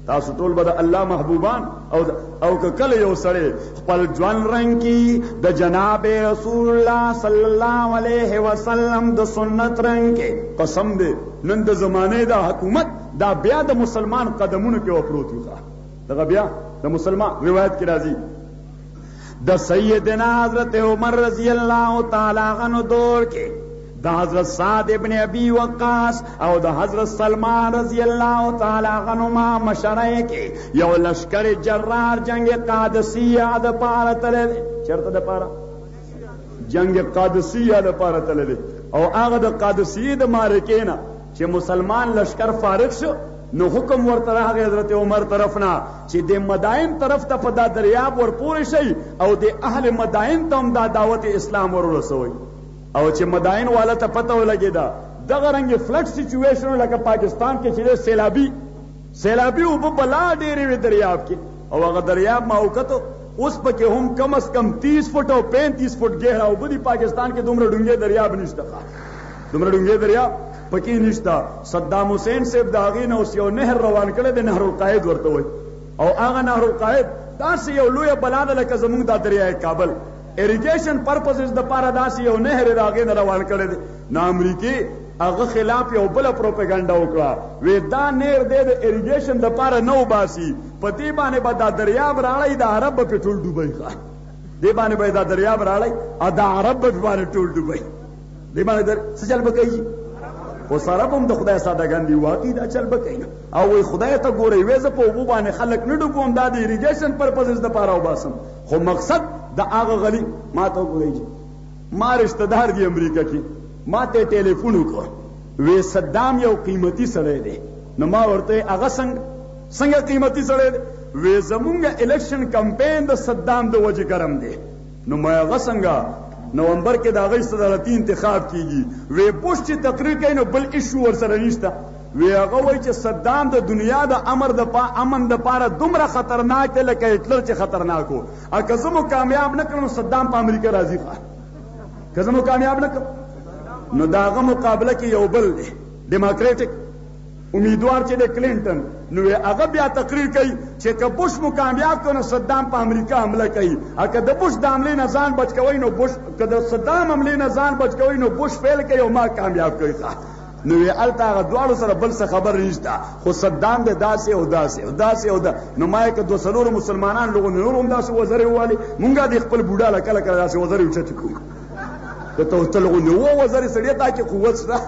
تاسو ټول به د الله محبوبان او که کله یو سړی خپل ژوند رنګ کي د جناب رسول الله صلی الله علیه وسلم د سنت رنګ کې، قسم دی نن د زمانې د حکومت دا بیا د مسلمان قدمونو کې وپروت وي. دغه بیا د مسلمان روایت کې راځي د سیدنا حضرت عمر رضی اللہ تعالی عنہ دور کے، د حضرت سعد ابن ابی وقاص او د حضرت سلمان رضی اللہ تعالی عنہما مشرے کے یو لشکر جرار جنگ قادسیہ د پارا تلے دے. چرته د پارا جنگ قادسیہ د پارا تلے دے او هغه د قادسیہ د مارکې نه چې مسلمان لشکر فارغ شو نو حکم ورته راغی حضرت عمر طرف نه چې د مدائن طرف ته په دا دریاب ورپورې شي او د اهل مدائن ته هم دا دعوت اسلام ورسوي. او چې مدائن والا ته پته ولګېده دغه رنګ فلډ سچویشن لکه پاکستان کې چې سیلابي اوبه بلا ډېرې وي دریاب کې، او هغه دریاب ما وکتو اوس پکې هم کم از کم 30 فٹ او 35 فٹ گہرا اوبه دي. پاکستان کې دومره ډونګې دریاب نشته، دومره ډونګې دریاب پکې نشته. صدام حسین صاحب د هغې نه اوس یو نهر روان کړی دی، نهر القائد ورته وایي، او هغه نهر القائد داسې یو لویه بلا ده لکه زمونږ دا دریای کابل. اریګیشن پرپزز دپاره داسې یو نهر یې د هغې نه روان کړی دی. نو امریکې هغه خلاف یو بله پروپیګنډه وکړه، وی دا نهر دی د اریګیشن دپاره نه وباسي، په دې باندې به دا دریاب راړی د عرب به پې ټول ډوبی. دې باندې به دا دریاب راړی او د عرب به پې باندې ټول ډوبی. دې باندې څه چل به کوي؟ اوس عرب هم د خدای سادهګان دي، واقعي دا چل به کوي نه. او وایي خدای ته ګورئ وی زه په اوبو باندې خلک نه ډوبوم، دا د اریګیشن پرپزز دپاره وباسم. خو مقصد د هغه غلی ما ته وګورئ چې ما رشته دار دي امریکا کې، ما ته ټیلیفون وکړ، وی صدام یو قیمتي سړی دی. نو ما ورته هغه څنګه قیمتي سړی دی؟ وی زمونږ الیکشن کمپین د صدام د وجې ګرم دی. نو ما هغه څنګه نومبر کې د هغې صدارتي انتخاب کیږي، وی بوش چې تقریر کوي نو بل ایشو ورسره نشته. وی هغه وایي چې صدام د دنیا د امن دپاره دومره خطرناک دی لکه هټلر چې خطرناک و. او که زه مو کامیاب نه کړم صدام په امریکا راځي. که زه مو کامیاب نه کړم نو د هغه مقابله کې یو بل دی ډیموکریټک امیدوار چې د کلینټن، نو هغه بیا تقریر کوي چې که بوش مو کامیاب کړو نو صدام په امریکا حمله کوي، او که د بوش د حملې نه ځان بچ کوئ نو بوش، که د صدام حملې نه ځان بچ کوئ نو بوش فیل کوي او ما کامیاب کوي. نو هلته هغه دواړو سره بل څه خبر نشته، خو صدام دی داسې او داسې او داسې او دا. نو ما یې که 200 مسلمانان لغو نور هم داسې وزرې ووالي، مونږ د خپل بوډا له کله کله داسې وزرې اوچتې کړو. که ته لغونې اووه وزرې سړی تا کې قوت شته،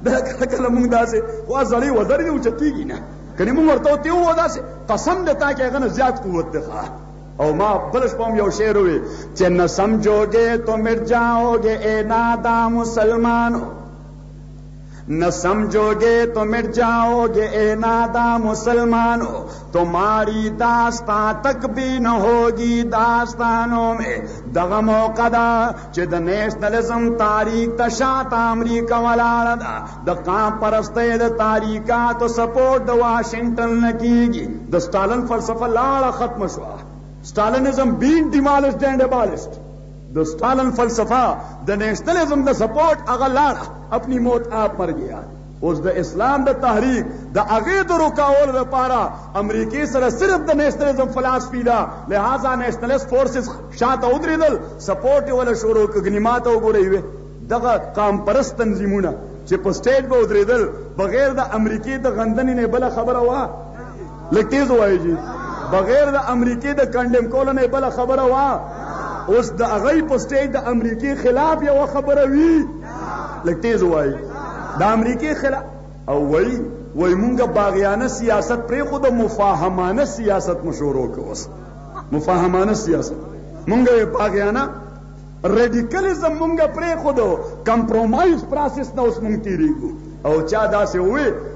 دا کله کله مونږ داسې خو زړې وزرې دې اوچتېږي نه، کنې مونږ ورته وتې ووه داسې قسم دی تا کې هغه نه زیات قوت دی. او ما بل شپه هم یو شعر ووی چې نه سمجھوگے تو مٹ جاؤگے اے ناداں مسلمانو، نہ سمجھو گے تو مٹ جاؤ گے اے ناداں مسلمانوں، تمہاری داستان تک بھی نہ ہوگی داستانوں میں. دغه موقع دا چې د نیشنلزم تاریخ ته شاته امریکا ولاړه ده، د قام پرستۍ د تاریخاتو سپورټ د واشنګټن نه کیږي. د سټالن فلسفه لاړه ختمه شوه، سټالنزم بین ډیمالشډ اینڈ ابالشڈ. د سٹالن فلسفہ د نیشنلزم د سپورٹ اگر لاڑا اپنی موت آپ مر گیا. اوس د اسلام د تحریک د هغې د رکاولو دپاره امریکې سره صرف د نیشنلزم فلاسفي ده، لہذا نیشنلست فورسز شاته ودرېدل، سپورټ یې وله شروع کړ. ګنې ما ته وګورئ وې دغه قام پرست تنظیمونه چې په سټیج به ودرېدل بغیر د امریکې د غندنې نه بله خبره وه، لږ تیز ووایئ جي، بغیر د امریکې د کنډم کولو نه بله خبره وه. اوس د هغوی په سټیج د امریکې خلاف یوه خبره وي، لږ تیز ووایئ، د امریکې خلاف. او وایي مونږ باغیانه سیاست پرېښوده، مفاهمانه سیاست مو شروع کړو. اوس مفاهمانه سیاست مونږ یې باغیانه ریډیکلزم مونږ پرېښودو، کمپرومایز پروسس نه اوس مونږ تېرېږو. او چا داسې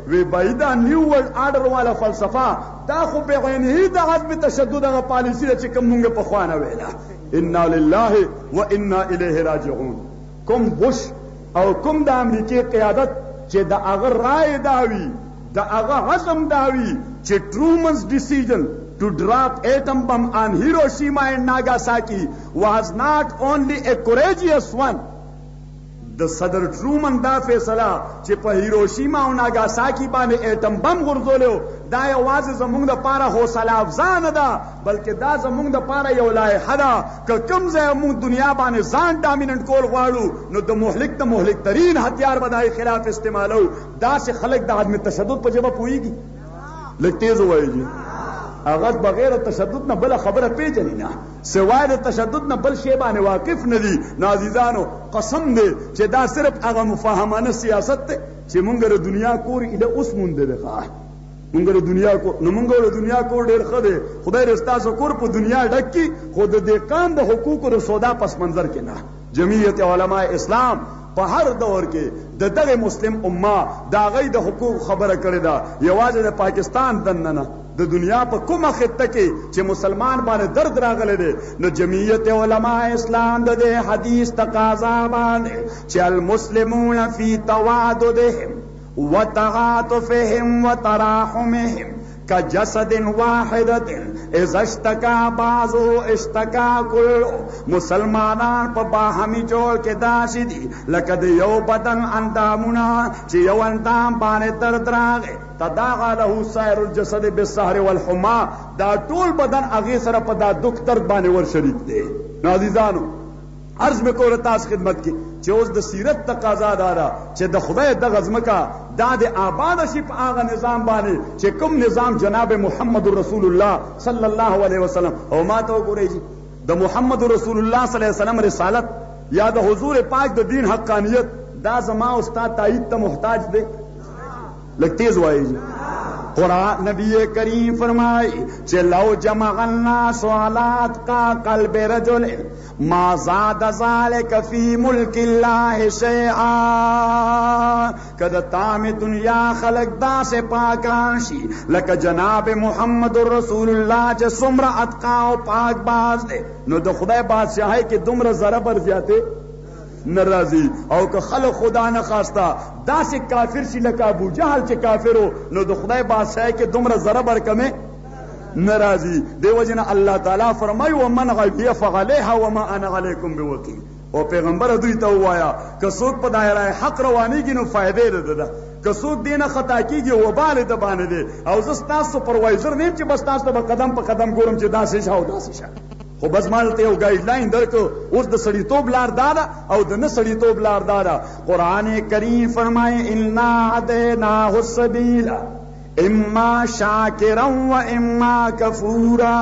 وی بای دا نیو ورلډ آرډر والا فلسفه دا خو بعینه د عدم تشدد هغه پالیسي ده چې کوم مونږ پخوا نه ویله. انا لله و انا الیه راجعون. کوم بوش او کوم د امریکې قیادت چې د هغه رای دا وي، د هغه عزم دا وي چې ټرومنز ډیسیژن to drop atom bomb on Hiroshima and Nagasaki was not only a courageous one. د صدر ټرومن دا فیصله چې په هیروشیما او ناګاساکي باندې اټم بم غورځولیو دا یوازې زمونږ دپاره حوصله افزا نه ده، بلکې دا زمونږ دپاره یو لایحه ده. که کوم ځای مونږ دنیا باندې ځان ډامیننټ کول غواړو نو د مهلک ترین هتیار به د هغې خلاف استعمالو. داسې خلک د عدم تشدد په ژبه پوهېږي؟ لږ تیز ووایئ. هغه بغیر تشدد نه بل خبره پیژني نه، سوای د تشدد نه بل شی باندې واقف نه دي. نو عزیزانو قسم دی چې دا صرف هغه مفاهمانه سیاست دی چې مونږ د دنیا کور ایله اوس مونده دی. مونږ د دنیا کور نو مونږ د دنیا کور ډېر ښه دی، خدای دې ستاسو کور په دنیا ډک کړي، خو د دهقان د حقوقو د سودا پس منظر کې نه. جمعیت علماء اسلام په هر دور کې د دغه مسلم امه د هغوی د حقوق خبره کړې ده، یوازې د پاکستان دننه نه، د دنیا په کومه خطه کې چې مسلمان باندې درد راغلی دی. نو جمعیت علماء اسلام د دې حدیث تقاضا باندې چې المسلمون فی تواددهم وتعاطفهم وتراحمهم كجسد واحدة اذا اشتكى بعضه اشتكى كله. مسلمانان په باهمي جوړ کې داسې دي لکه د یو بدن اندامونه چې یو اندام باندې درد راغی تداعى له سائر الجسد بالسهر والحمى. دا ټول بدن هغې سره په دا دک درد باندې ور شریک دی. نو عزیزانو عرض مې کوله تاسو خدمت کې چې اوس د سیرت تقاضا دا ده چې د خدای دغه ځمکه دا د آباده شي په هغه نظام باندې چې کوم نظام جناب محمد رسول الله صلی الله علیه وسلم. او ما ته وګورئ د محمد رسول الله صلی الله علیه وسلم رسالت یا د حضور پاک د دین حقانیت دا زما استاد تایید ته محتاج دی. لږ تیز وایئ. قرآن نبی کریم فرمائی چې لو جمع الناس على اتقى قلب رجل ما زاد ذلك في ملك الله شيئا. کده تام دنیا خلق دا سے پاکان شي لکه جناب محمد رسول الله چې څومره اتقا او پاک باز دی نو د خدای بادشاہي کې دومره ذره بر زیاته ناراضي. او که خلق خدا نه خواستا داسې کافر شي لکه ابو جهل چې کافرو نو د خدای بادشاہي کې دومره ذره بر کمه ناراضي. دیو جن الله تعالی فرمایي ومن غیب فعليها وما انا علیکم بوکیل. او پیغمبر دوی ته وایا که څوک په دایره حق روانېږي نو فائدې ده، که څوک دینه خطا کیږي وبال ده باندې دی. او زه ستاسو سپروایزر نیم چې بس تاسو به قدم په قدم ګورم چې داسې شه او داسې شه، خو بس ما ته یو ګایډ لاین درکو. اوس د سړیتوب لار دا ده او د نه سړیتوب لار دا ده. قرآن کریم فرمایي انا هدیناه السبیل اما شاکرا و اما کفورا.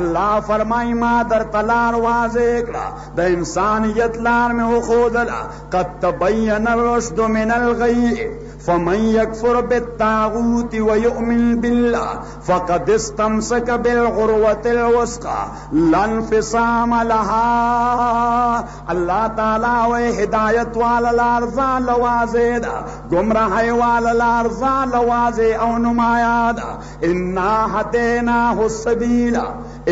اللہ فرمائی ما در تلار واضح کړه د انسانیت لار میں وښودله قد تبین الرشد من الغی فمن يكفر بالطاغوت ويؤمن بالله فقد استمسك بالعروة الوثقى لا انفصام لها. اللہ تعالی و ہدایت والا لارزان لواضح دا، گمراہی والا لارزان واضح او نمایا دا. انا هدیناه السبیل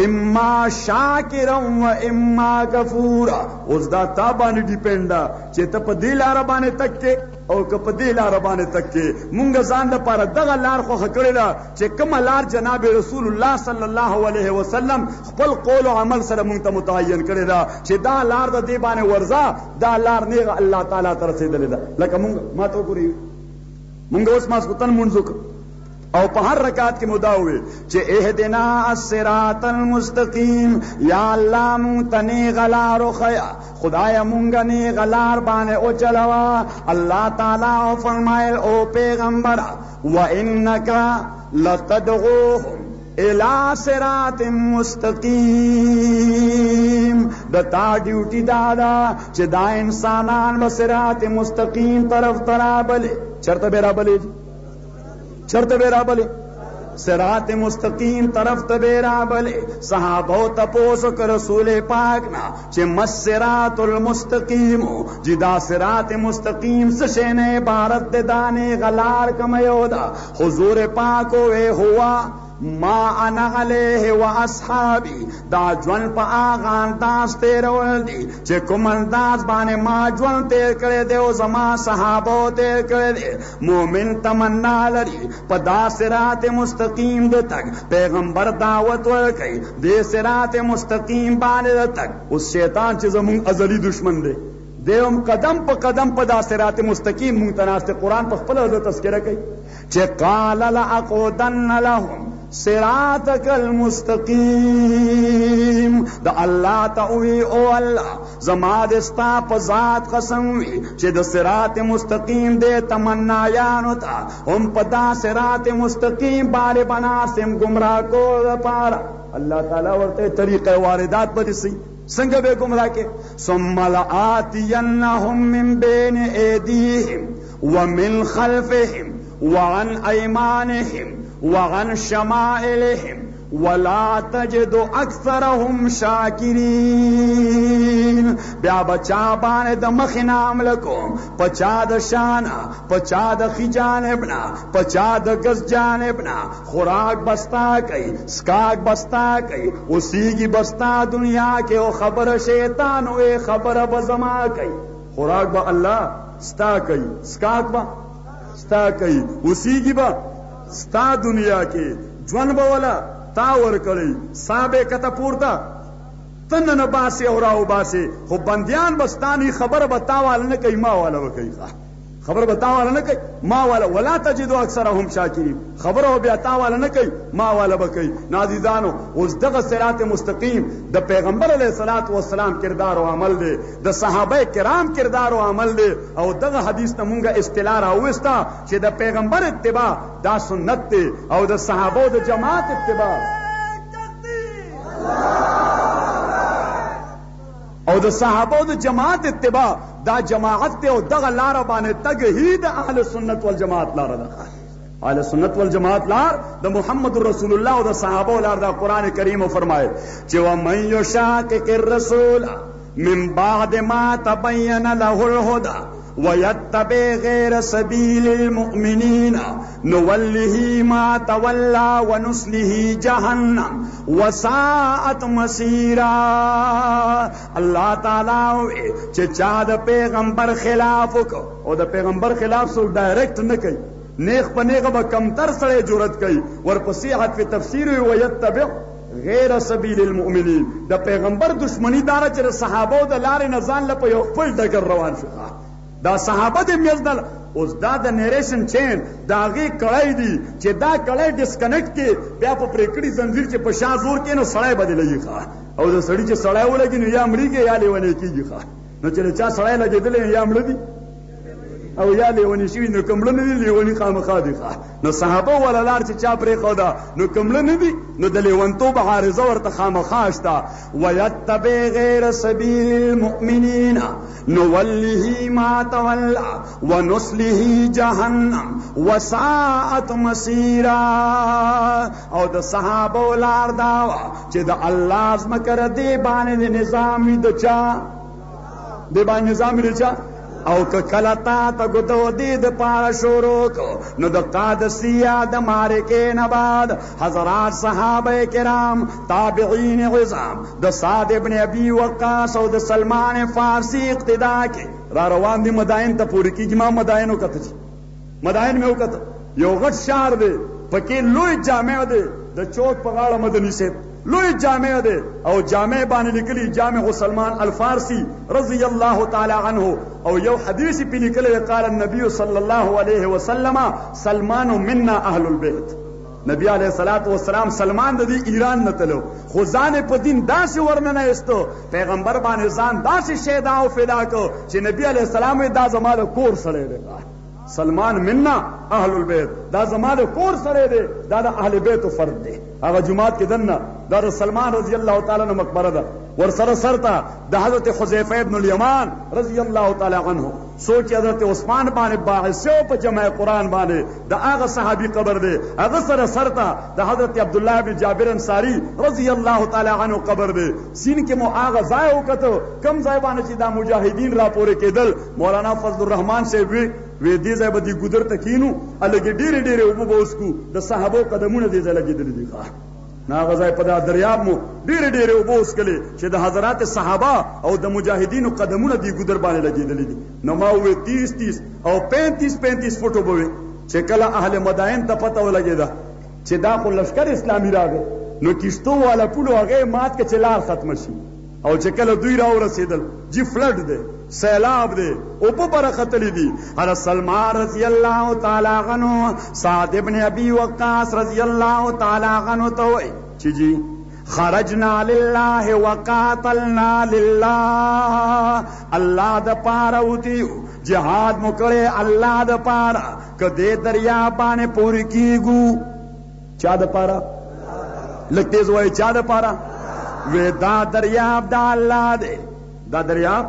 اما شاکرا و اما کفورا. اوس دا تا باندې ډیپینډ ده چې ته په دې لاره باندې تکې او که په دې لاره باندې تکې. مونږ ځان لپاره دغه لار خوښه کړې ده چې کومه لار جناب رسول الله صلی الله علیه وسلم خپل قول او عمل سره مونږ ته متعین کړې ده چې دا لار د دې باندې ورځه، دا لار نیغه الله تعالی ته رسېدلې ده. لکه مونږ ما ته وګورئ، مونږ اوس ماسخوتن مونځ وکړو او په هر رکعت کې مدا وي چې اهدنا الصراط المستقیم، یا الله مونږ ته نیغه لار وښیه، خدایه مونږ نیغه لار باندې وچلوه. الله تعالی فرمایل او پیغمبره وانک لتدعوهم الى صراط مستقیم. د تا ډیوټي دا ده چې دا انسانان به صراط مستقیم طرف ته رابلې. چرته به رابلې؟ چرته به رابلې؟ صراط مستقیم طرف ته به رابلې. صحابو تپوسو که رسول پاک نا چې مس صراط المستقیم، چې دا صراط مستقیم څه شی نه عبارت ده؟ دانې غلار کوم یو ده؟ حضور پاک وې هوا ما انا علیه و اصحابی، دا ژوند په هغه انداز تېرول دي چې کوم انداز باندې ما ژوند تېر کړی دی او زما صحابو تېر کړی دی. مومن تمنا لري په دا صراط مستقیم د تک، پیغمبر دعوت ورکوي دې صراط مستقیم باندې د تک. اوس شیطان چې زمونږ ازلی دشمن دی، دیوم قدم په قدم په دا صراط مستقیم مونږ ته ناست. قرآن په خپله د تذکره کوي چې قال لأقعدن لهم صراطک المستقیم. دا الله تعوی او الله زما د ستا په ذات قسم وي چې د صراط مستقیم دې تمنایانو ته هم په دا صراط مستقیم باندې بناسم گمراه کو دپاره. الله تعالی ورته طریقه واردات به دي څنګه به گمراه کې. ثم لآتینهم من بین ایدیهم ومن خلفهم وعن ایمانهم وعن شمائلهم ولا تجد اکثرهم شاکرین. بیا بچا باندې د مخې نه حمله کوم، پچا د شانه، پچا د خی جانب نه، پچا د ګز جانب نه. خوراک بستا کوي، سکاک بستا کوي، اوسیږي بستا دنیا کې او خبر شیطان وې خبره به زما کوي. خوراک به الله ستا کوي، سکاک به ستا کوي، اوسیږي به ستا دنیا کې. ژوند به ولا تا ورکړی، سا به کته پورته تن نه باسي او راو باسي، خو بندیان بستانی خبر به تاوال نه کوي، ما والا وکي خبر به تاوال نه کوي، ما والا. ولا تجدو اکثرهم شاکرین، خبر او بیا تاوال نه کوي، ما والا وکي. نازیدانو اوس دغه صراط مستقیم د پیغمبر علیه الصلاۃ والسلام کردار او عمل دی، د صحابه کرام کردار او عمل دی. او دغه حدیث ته مونږه اصطلاح راوستا چې د پیغمبر اتباع دا سنت دی او د صحابه د جماعت اتباع او د صحابه د جماعت اتباع دا جماعت ته او دغه لار باندې تګ هی د اهل سنت والجماعت لار ده. اهل سنت والجماعت لار د محمد رسول الله او د صحابه لار ده. قران کریم فرمایي چې ومن یشاقق الرسول من بعد ما تبين له الهدى ويتبع غير سبيل المؤمنين نوله ما تولى ونصله جهنم وساءت مسيرا. الله تعالی چې چا د پیغمبر خلاف وکړو او د پیغمبر خلاف سو ډایرکټ نه کوي، نیغ په نیغه به کمتر سره جرأت کوي، ورپسې حذف تفسیر ويتبع غیر سبیل المؤمنین. د پیغمبر دشمنی دار چې صحابه د لارې نه ځان له په یو خپل ډګر روان شو. دا صحابه د میزدل اوس دا د نیریشن چین دا غي کړای دي چې دا کړای ډسکنیکټ کې بیا په پریکړی زنجیر چې په شا زور کې نو سړی بدلېږي او د سړی چې سړی ولګي نو یا مړیږي یا لیونی کېږي. نو چې چا سړی لګېدلی یا مړه دي او یا لیونی شوي نو کمړه نه دي، لیونی خامخا دي. نو صحابه ولا لار چې چا پرېښوده نو کمړه نه دي، نو د لیونتوب عارضه ورته خامخا شته. ویتبع غیر سبیل المؤمنین نوله ما تولى ونصله جهنم وساءت مسیرا. او د صحابه لار دا چې د الله ځمکه دی باندې نظام د چا دی باندې نظام دی چا او که کله تا ته ګوتو دې دپاره شروع کړو نو د قادسیه د معرکې نه بعد حضرات صحابه کرام تابعین عظام د سعد ابن ابي وقاص او د سلمان فارسی اقتدا کې را روان دي مدائن ته پورې کېږي. ما مدائن وکته چې مدائن مې وکته یو غټ ښار دی پکې لوی جامع دی د چوک په غاړه مدني صاحب لوی جامع دی او جامع باندې لیکلي جامع سلمان الفارسی رضی الله تعالی عنه او یو حدیث پې لیکلی قال النبي صلی الله علیه وسلم سلمان منا اهل البیت. نبی علیہ الصلوۃ والسلام سلمان د دې ایران نه تلو خو ځان په دین داسې ورننه ایستو پیغمبر باندې ځان داسې شهدا او فدا کو چې نبی علیہ السلام دا زما د کور سره دی. سلمان منا اهل البیت دا زما د کور سره دی دا د اهل بیت فرد دی. هغه جمعات کې دنه دا سلمان رضی الله تعالی عنہ مقبره ده ور سره سرته د حضرت حذیفه ابن الیمان رضی الله تعالی عنہ سوچ حضرت عثمان باندې باعث شو په جمع قرآن باندې د هغه صحابي قبر دی. هغه سره سرته د حضرت عبدالله ابن جابر انصاری رضی الله تعالی عنہ قبر دی. سین کې مو هغه ځای وکړو کم ځای باندې چې دا مجاهدین را پورې کېدل. مولانا فضل الرحمن صاحب وی دې ځای به دې ګودر ته کینو هلکې ډېرې ډېرې اوبه به وڅکو د صحابو قدمونه دې ځای لګېدلي دي. نو هغه ځای په دا دریاب مو ډېرې ډېرې اوبه وڅکلې چې د حضرات صحابه او د مجاهدینو قدمونه دې ګودر باندې لګېدلي دي. نو ما ووی 30 او 35 فوټو به وي چې کله اهل مدائن ته پته ولګېده چې دا خو لشکر اسلامي راغی نو کشتو والا پولو هغې مات که چې لار ختمه شي او چې کله دوی راورسېدل جی فلډ دی سیلاب دی اوبه بره ختلی دي. حضرت سلمان رضی الله تعالی عنہ سعد ابن ابي وقاص رضی الله تعالی عنہ ته وایي چې جی خرجنا لله وقاتلنا لله الله د پاره وتیو جهاد مو کړی الله د پاره که دې دریا باندې پورې کیږو چا د پاره لږ تیز وایي چا د پاره وی دا دریاب دا الله دی دا دریاب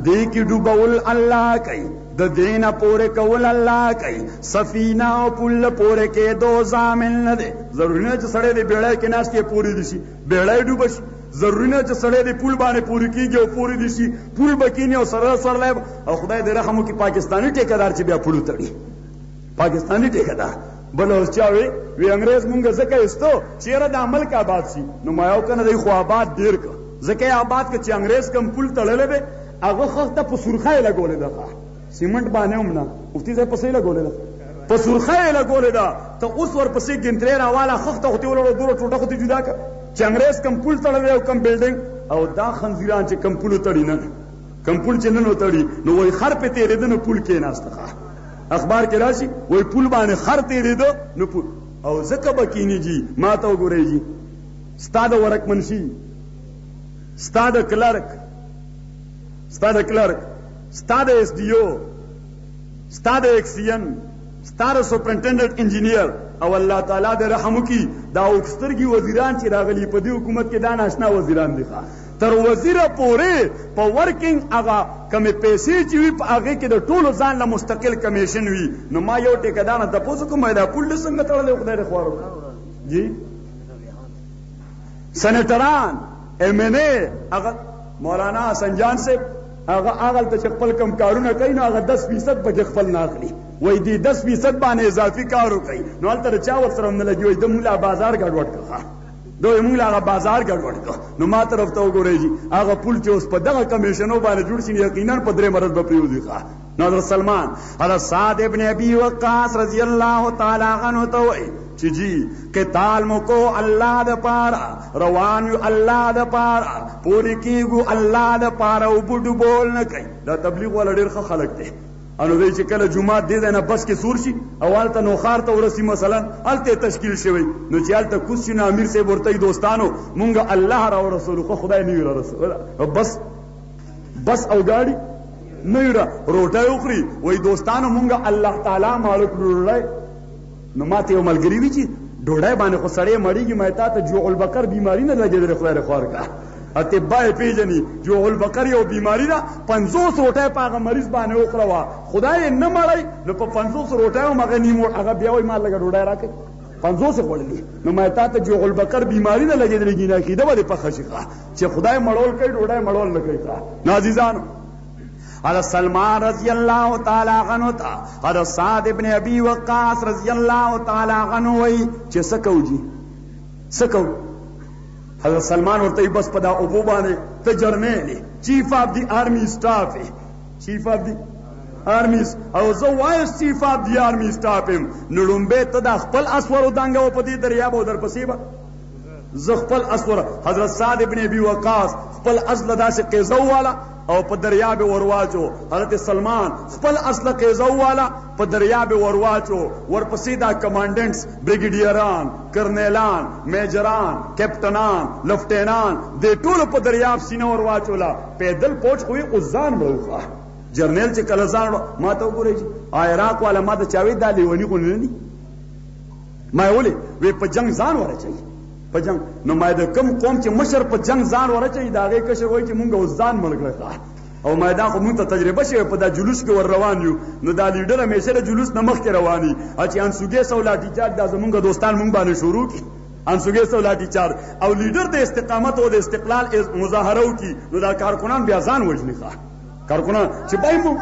دی کی ډوبول الله کوي د دینه پورې کول الله کوي سفینه او پل پورې کې دو ضامن نه دی. ضروري نه چې سړی د بیړۍ کې ناست یې پورې دي شي بیړۍ ډوبه شي. ضروري نه چې سړی د پل باندې پورې کېږي او پورې دي شي پل به کینی او سره سرلی او خدای دې رحم وکړي پاکستاني ټیکهدار چې بیا پل وتړي پاکستاني ټیکهدار بل اوس چا وی انګریز مونږ ځکه ایستو چې یاره د ملک آباد شي. نو ما یو کنه دی خو آباد ډېر که ځکه یې آباد که چې انګریز کم پل تړلی دی هغه خښ ته په سرخه یې لګولې ده سیمنټ باندې هم نه مفتي صاحب پسې یې لګولې ده په سرخه یې لګولې ده ته اوس ورپسې ګنترې راواله خښ ته خو تې ولړو دوره ټوټه خو تې جدا کړه چې انګریز کم پل تړلی او کم بلډینګ او دا خنزیران چې کم پل وتړي نن کم پل چې نن وتړي نو وایي خر پې تېرېده نو پل کېناسته اخبار کې راشي وایي پل باندې خر تېرېده نو پل او ځکه به کینی جي ما ته وګورئ جي ستا د ورک منشي ستا د کلرک ستا د کلرک ستا د ایس ډي او ستا د ایکسین ستا د سپرنټنډنټ انجینیر او الله تعالی د رحم وکړي دا اوکسترګي وزیران چې راغلي په دې حکومت کې دا ناشنا وزیران دي تر وزیره پورې په ورکینګ هغه کمې پیسې چې وي په هغې کې د ټولو ځان له مستقل کمیشن وي. نو ما یو ټیکهدار نه تپوس وکړم دا پول دې څنګه تړلی خدای دې خوار وکړي جی سنیټران ایم این اے هغه مولانا حسن جان صاحب هغه هغلته چې خپل کم کارونه کوي نو هغه 10% پکې خپل نه اخلي وایي دې 10% باندې اضافي کار وکوي نو هلته د چا ورسره هم نه لګي وایي د موږ لا بازار ګډوډ کړه دوی موږ لا هغه بازار ګډوډ کړه. نو ما طرف ته وګورئ جي هغه پول چې اوس په دغه کمیشنو باندې جوړ شي یقینا په 3 مرض به پرېوځي. نو حضرت سلمان حضرت سعد ابن ابي وقاص رضی الله تعالی عنہ ته وایي چې جی قتال مو کو الله د پاره روان یو الله د پاره پوری کیږو الله د پاره او بډو بول نه کوي. دا تبلیغ ولا ډېر ښه خلک دی انو دی چې کله جمعات دی نه بس کې سور شي او هلته نوخار ته ورسي مثلا هلته تشکیل شوی نو چې هلته کوز شي نو امیر صاحب ورته دوستانو مونږ الله را ورسولو خو خدای نه وي را رسول بس او ګاډي نه وي را روټۍ وخوري وایي دوستانو مونږ الله تعالی مالو کړو ډوډۍ. نو ما ته یو ملګري وي چې ډوډۍ باندې خو سړی مړېږي ما تا ته جوع البقر بیماري نه لګېدلې خدای دې خوار کړه اطبا یې پېژني جوع البقر یو بیماري ده 50 روټۍ په هغه مریض باندې وخوره وه خدای یې نه مړی نو په 50 روټۍ هم هغه نیم هغه بیا وایي ما لږه ډوډۍ راکړئ 50 یې خوړلي نو ما تا ته جوع البقر بیماري نه لګېدلې ګینه کېده به دې پخه شي چې خدای مړول کوي ډوډۍ مړول نه کوي. نو عزیزانو حضرت سلمان رضی اللہ تعالی عنہ تا حضرت سعد ابن ابی وقاص رضی اللہ تعالی عنہ وی چه سکو جی سکو حضرت سلمان ورته بس پدا ابو باندې ته جرنیل چیف آف دی آرمی سٹاف چیف آف دی آرمی او زه وایس چیف آف دی آرمی سٹاف ایم نړومبه ته د خپل اسورو دانګو په دې دریاب او در پسې به زه خپل اسور حضرت سعد ابن ابی وقاص خپل اصل داسې قیزو والا او په دریاب ورواچو حضرت سلمان خپل اصل قیزو والا په دریاب ورواچو ورپسې دا کمانډنټس بریګیډیران کرنیلان میجران کیپټنان لفټینان د ټولو په دریاب سینه ورواچولا پیدل پوچ خوې اوزان بلوخه جرنیل چې کله ځان ما ته وګورئ چې عراق والا ما ته چاوي دا لیونی خو نه دي ما ولې وې په جنگ ځان ورچي په جنگ نو ما د کم قوم چې مشر په جنگ ځان ورچي دا غي کشر وای چې مونږ وزان ملګری او ما دا خو مونږ ته تجربه شوه په دا جلوس کې ور روان یو نو دا لیډر همیشه د جلوس نه مخکې رواني چې انسوګي سولاټی چارج دا زمونږ دوستان مونږ باندې شروع کی انسوګي سولاټی چارج او لیډر د استقامت او د استقلال مظاهره وکي نو دا کارکنان بیا ځان وجني کارکنان چې پای مو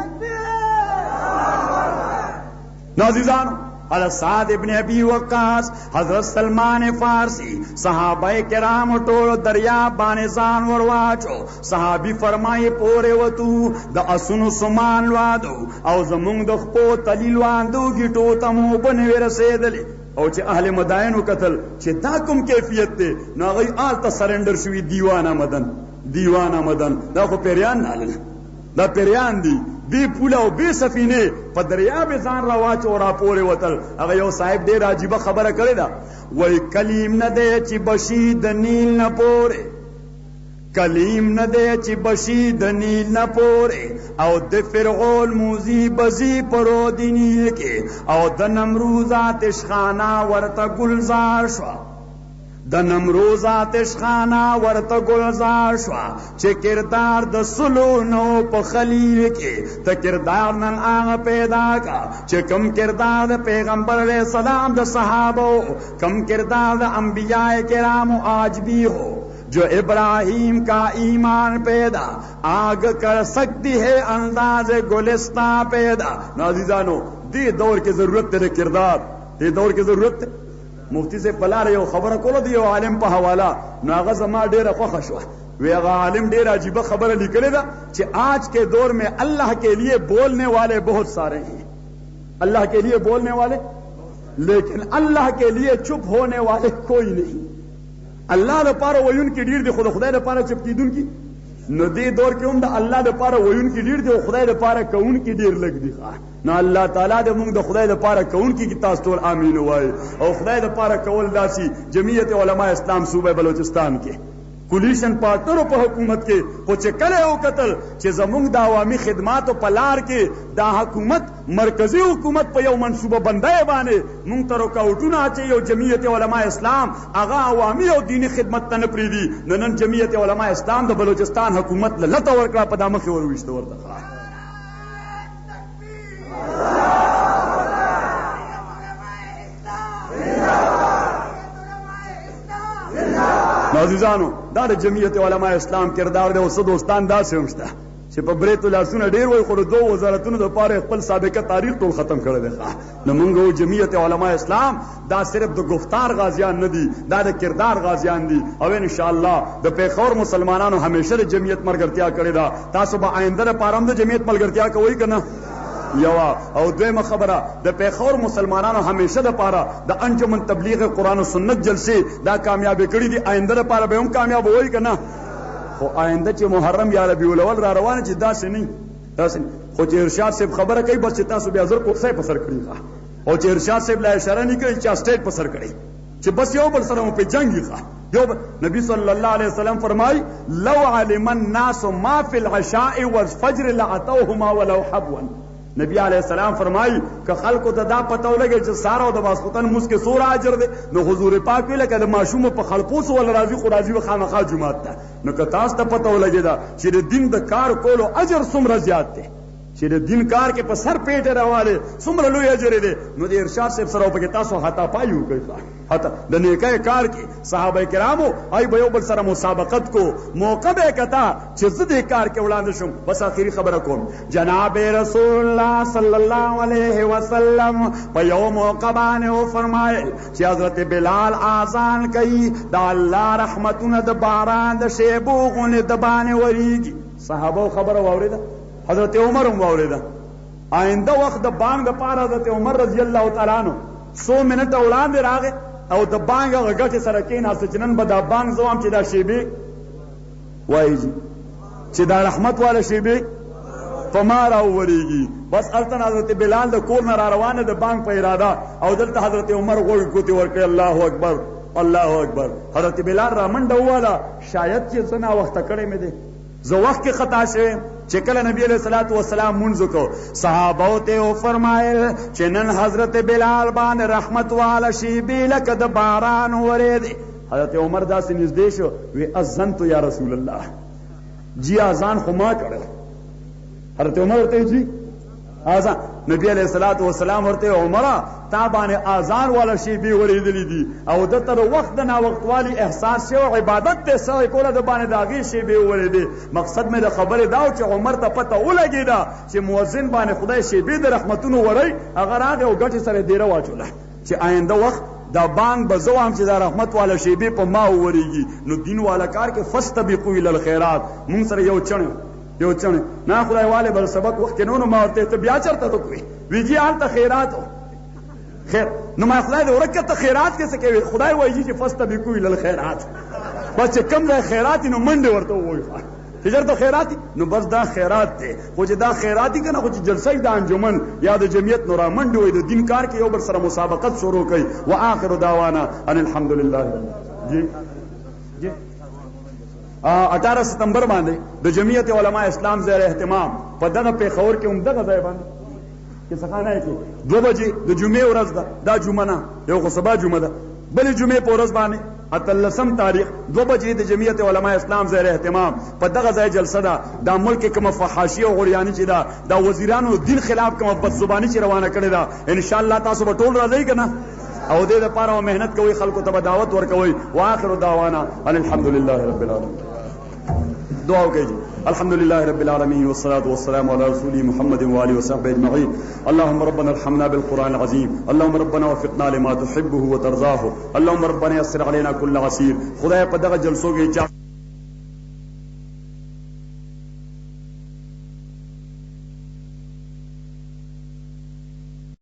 نازیزان حضرت سعد ابن ابی وقاص حضرت سلمان فارسی صحابہ کرام ټول دریاب باندې ځان ورواچو صحابي فرمایي پورې وتو د اسونو سامان لوادو او زمونږ د خپو تلیل واندو گیټو ته مو بنوي رسېدلې او چې اهل مدائنو قتل چې دا کوم کیفیت دی نو هغه آل ته سرنډر شوي دیوانه مدن دا خو پیریان نه دا پیریان دي بی پولا او بی سفینه په دریاب ځان راواچ او را پورې وتل هغه یو صاحب ډېر عجیبه خبره کړې ده وای کلیم نه دی چې بشي د نیل نه پورې کلیم نه دی چې بشي د نیل نه پورې او د فرعون موزی بزی پرو د نیل کې او د نمروز آتشخانه ورته گلزار شو د نمروز آتشخانه ورته گلزار شوا چې کردار د سلو نو په خلیل کې ته کردار نن هغه پیدا کا چې کم کردار د پیغمبر علیہ السلام د صحابو کم کردار د انبیاء کرام آج بھی ہو جو ابراہیم کا ایمان پیدا آگ کر سکتی ہے انداز گلستان پیدا نازیزانو دی دور کی ضرورت ہے کردار دی دور کی ضرورت ہے مفتی سے پلا رہے ہو خبر کوله دی یو عالم په حواله نو هغه زما ډیره خوښه شوه وی هغه عالم ډیر عجیبه خبره لیکلې ده چې آج کے دور میں اللہ کے لیے بولنے والے بہت سارے ہیں اللہ کے لیے بولنے والے لیکن اللہ کے لیے چپ ہونے والے کوئی نہیں اللہ لپاره ویونکي ډیر دي خو د خدای لپاره چپ کیدونکي نو دې دور کې هم د الله لپاره ویونکي ډیر دي او خدای لپاره کوونکي ډیر لږ دي نو الله تعالی دې موږ د خدای لپاره کوونکي کی تاسو ټول امین وایي او خدای لپاره کول داسي جمعیت علماء اسلام صوبه بلوچستان کې کولیشن پارټنرو په حکومت کې خو چې کله یو قتل چې زموږ د عوامي خدماتو په لار کې دا حکومت مرکزی حکومت په یو منصوبه بندۍ باندې موږ ته رکاوټونه اچوي یو جمعیت علماء اسلام هغه عوامي او دیني خدمت ته نه پرېږدي نن جمعیت علماء اسلام د بلوچستان حکومت له لته ورکړه په دا مخې ورویشته ورته عزیزانو دا د جمعیت علماء اسلام کردار دی او څه دوستان داسې هم شته چې په بریتو لاسونه ډېر وایي خو د دوو وزارتونو دپاره خپل سابقه تاریخ ټول ختم کړی دی نو موږ جمعیت علماء اسلام دا صرف د گفتار غازیان نه دي دا د کردار غازیان دي او انشاءالله د پیښور مسلمانانو همیشه د جمعیت ملګرتیا کړې ده تاسو به آینده لپاره هم د جمعیت ملګرتیا کوئ که نه یوا او دویمه خبره د پیښور مسلمانانو همیشه د پاره د انجمن تبلیغ قرآن و سنت جلسه دا کامیاب کړي دي آینده لپاره به هم کامیاب وای کنه خو آینده چې محرم یا ربیع الاول را روان چې داسې نه داسې خو چې ارشاد صاحب خبره کوي بس چې تاسو بیا زر کوڅه په سر کړی او چې ارشاد صاحب لا اشاره نه کوي چې سټیټ په سر کړی چې بس یو بل سره په جنگي یو نبی صلی الله علیه وسلم فرمای لو علم الناس ما فی العشاء والفجر لعتوهما ولو حبوا نبی علیہ السلام فرمائی کہ خلق ته دا پته ولګي چې سارا او د ماسختن موس کې سور اجر دی نو حضور پاک ویل کده ماشوم په خلقوس ول راضی خو راضی خامخا جمعات ته نو که تاسو ته پته ولګي دا چې د دین د کار کولو اجر څومره زیات دی چې د دین کار کې په سر پیټ راواله څومره لوی اجر دی. نو د ارشاد صاحب سره پکې تاسو حتا پایو کوي حتا د نیکه کار کې صحابه کرامو آی به یو بل سره مسابقت کو موقع به کتا چې زه دې کار کې وړاندې شم. بس آخري خبره کوم جناب رسول الله صلی الله علیه وسلم په یو موقع باندې فرمایل چې حضرت بلال اذان کوي د الله رحمتونه د باران د شیبو غونه د باندې وریږي. صحابه خبره واوریده حضرت عمر هم واوریده. آینده وخت د بانګ د پاره حضرت عمر رضی الله تعالی عنہ 100 منټه وړاندې راغی او د بانګ هغه ګټې سره کېناسته چې نن به دا بانګ زوام چې دا شیبې وایي چې دا رحمت والا شیبې په ما راوورېږي. بس هلته حضرت بلال د کور نه را روانه د بانګ په اراده او دلته حضرت عمر غوږ ګوتې ورکړې الله اکبر الله اکبر. حضرت بلال را منډه وواله شاید چې څه ناوخته کړی مې دی زه وخت کې خطا شوی. چې کله نبی علیہ الصلوۃ والسلام مونږ وکړو صحابو ته فرمایل چې نن حضرت بلال باندې رحمت والا شیبې لکه د باران ورېدې. حضرت عمر داسې نږدې شو وی اذنت یا رسول الله جی اذان خو ما کړل. حضرت عمر ورته جی اذان نبی علیہ الصلوۃ والسلام ورته عمره تا باندې اذان والا شیبې ورېدلې دي او د تر وخت نه وخت والی احساس شو عبادت ته سوي کوله د باندې داغي شیبې ورېدې. مقصد مې د خبره دا چې عمر ته پته ولګیدا چې مؤذن باندې خدای شیبې د رحمتونو وري هغه راغی او ګټي سره ډیره واچوله چې آینده وخت دا بانګ به زه وایم چې دا رحمت والا شیبې په ما وورېږي. نو دین والا کار کې فاستبقوا الی الخیرات. مونږ سره یو چڼ نه خدای والے بل سبق وخت کې نو ما ورته ته بیا چرته ته کوي ویجی انت خیرات خیر نو ما خدای دې ورکه خیرات کې څه کوي خدای وایي چې فاستبقوا الی الخیرات. بس کم ځای خیرات نو منډه ورته وایي چې چرته خیرات نو بس دا خیرات دی خو چې دا خیرات کنه خو چې جلسه د انجمن یا د جمعیت نو را منډه وي د دین کار کې یو بل سره مسابقت شروع کوي. واخر دعوانا ان الحمدلله. جی 18 ستمبر باندې د جمعیت علماء اسلام زیر اهتمام په دغه پیښور کې هم دغه ځای باندې کې څخه کې 2 بجې د جمعې ورځ ده. دا جمعه نه یو خو سبا جمعه ده بلې جمعې په ورځ باندې 13 تاریخ 2 بجې د جمعیت علماء اسلام زیر اهتمام په دغه ځای جلسه ده. دا ملک کوم فحاشي او غریانی چې ده دا وزیرانو دین خلاف کوم بدزبانی چې روانه کړې ده ان شاء الله تاسو به ټول راځئ کنه او دې لپاره مهنت کوي خلکو ته دعوت ورکوي. واخر دعوانا ان الحمدلله رب العالمین. دعا وکړئ الحمد لله رب العالمين والصلاة والسلام على رسوله محمد وآله وصحبه أجمعين. اللهم ربنا ارحمنا بالقرآن العظيم. اللهم ربنا وفقنا لما تحبه وترضاه. اللهم ربنا يسر علينا كل عسير. خدای په دغه جلسو کې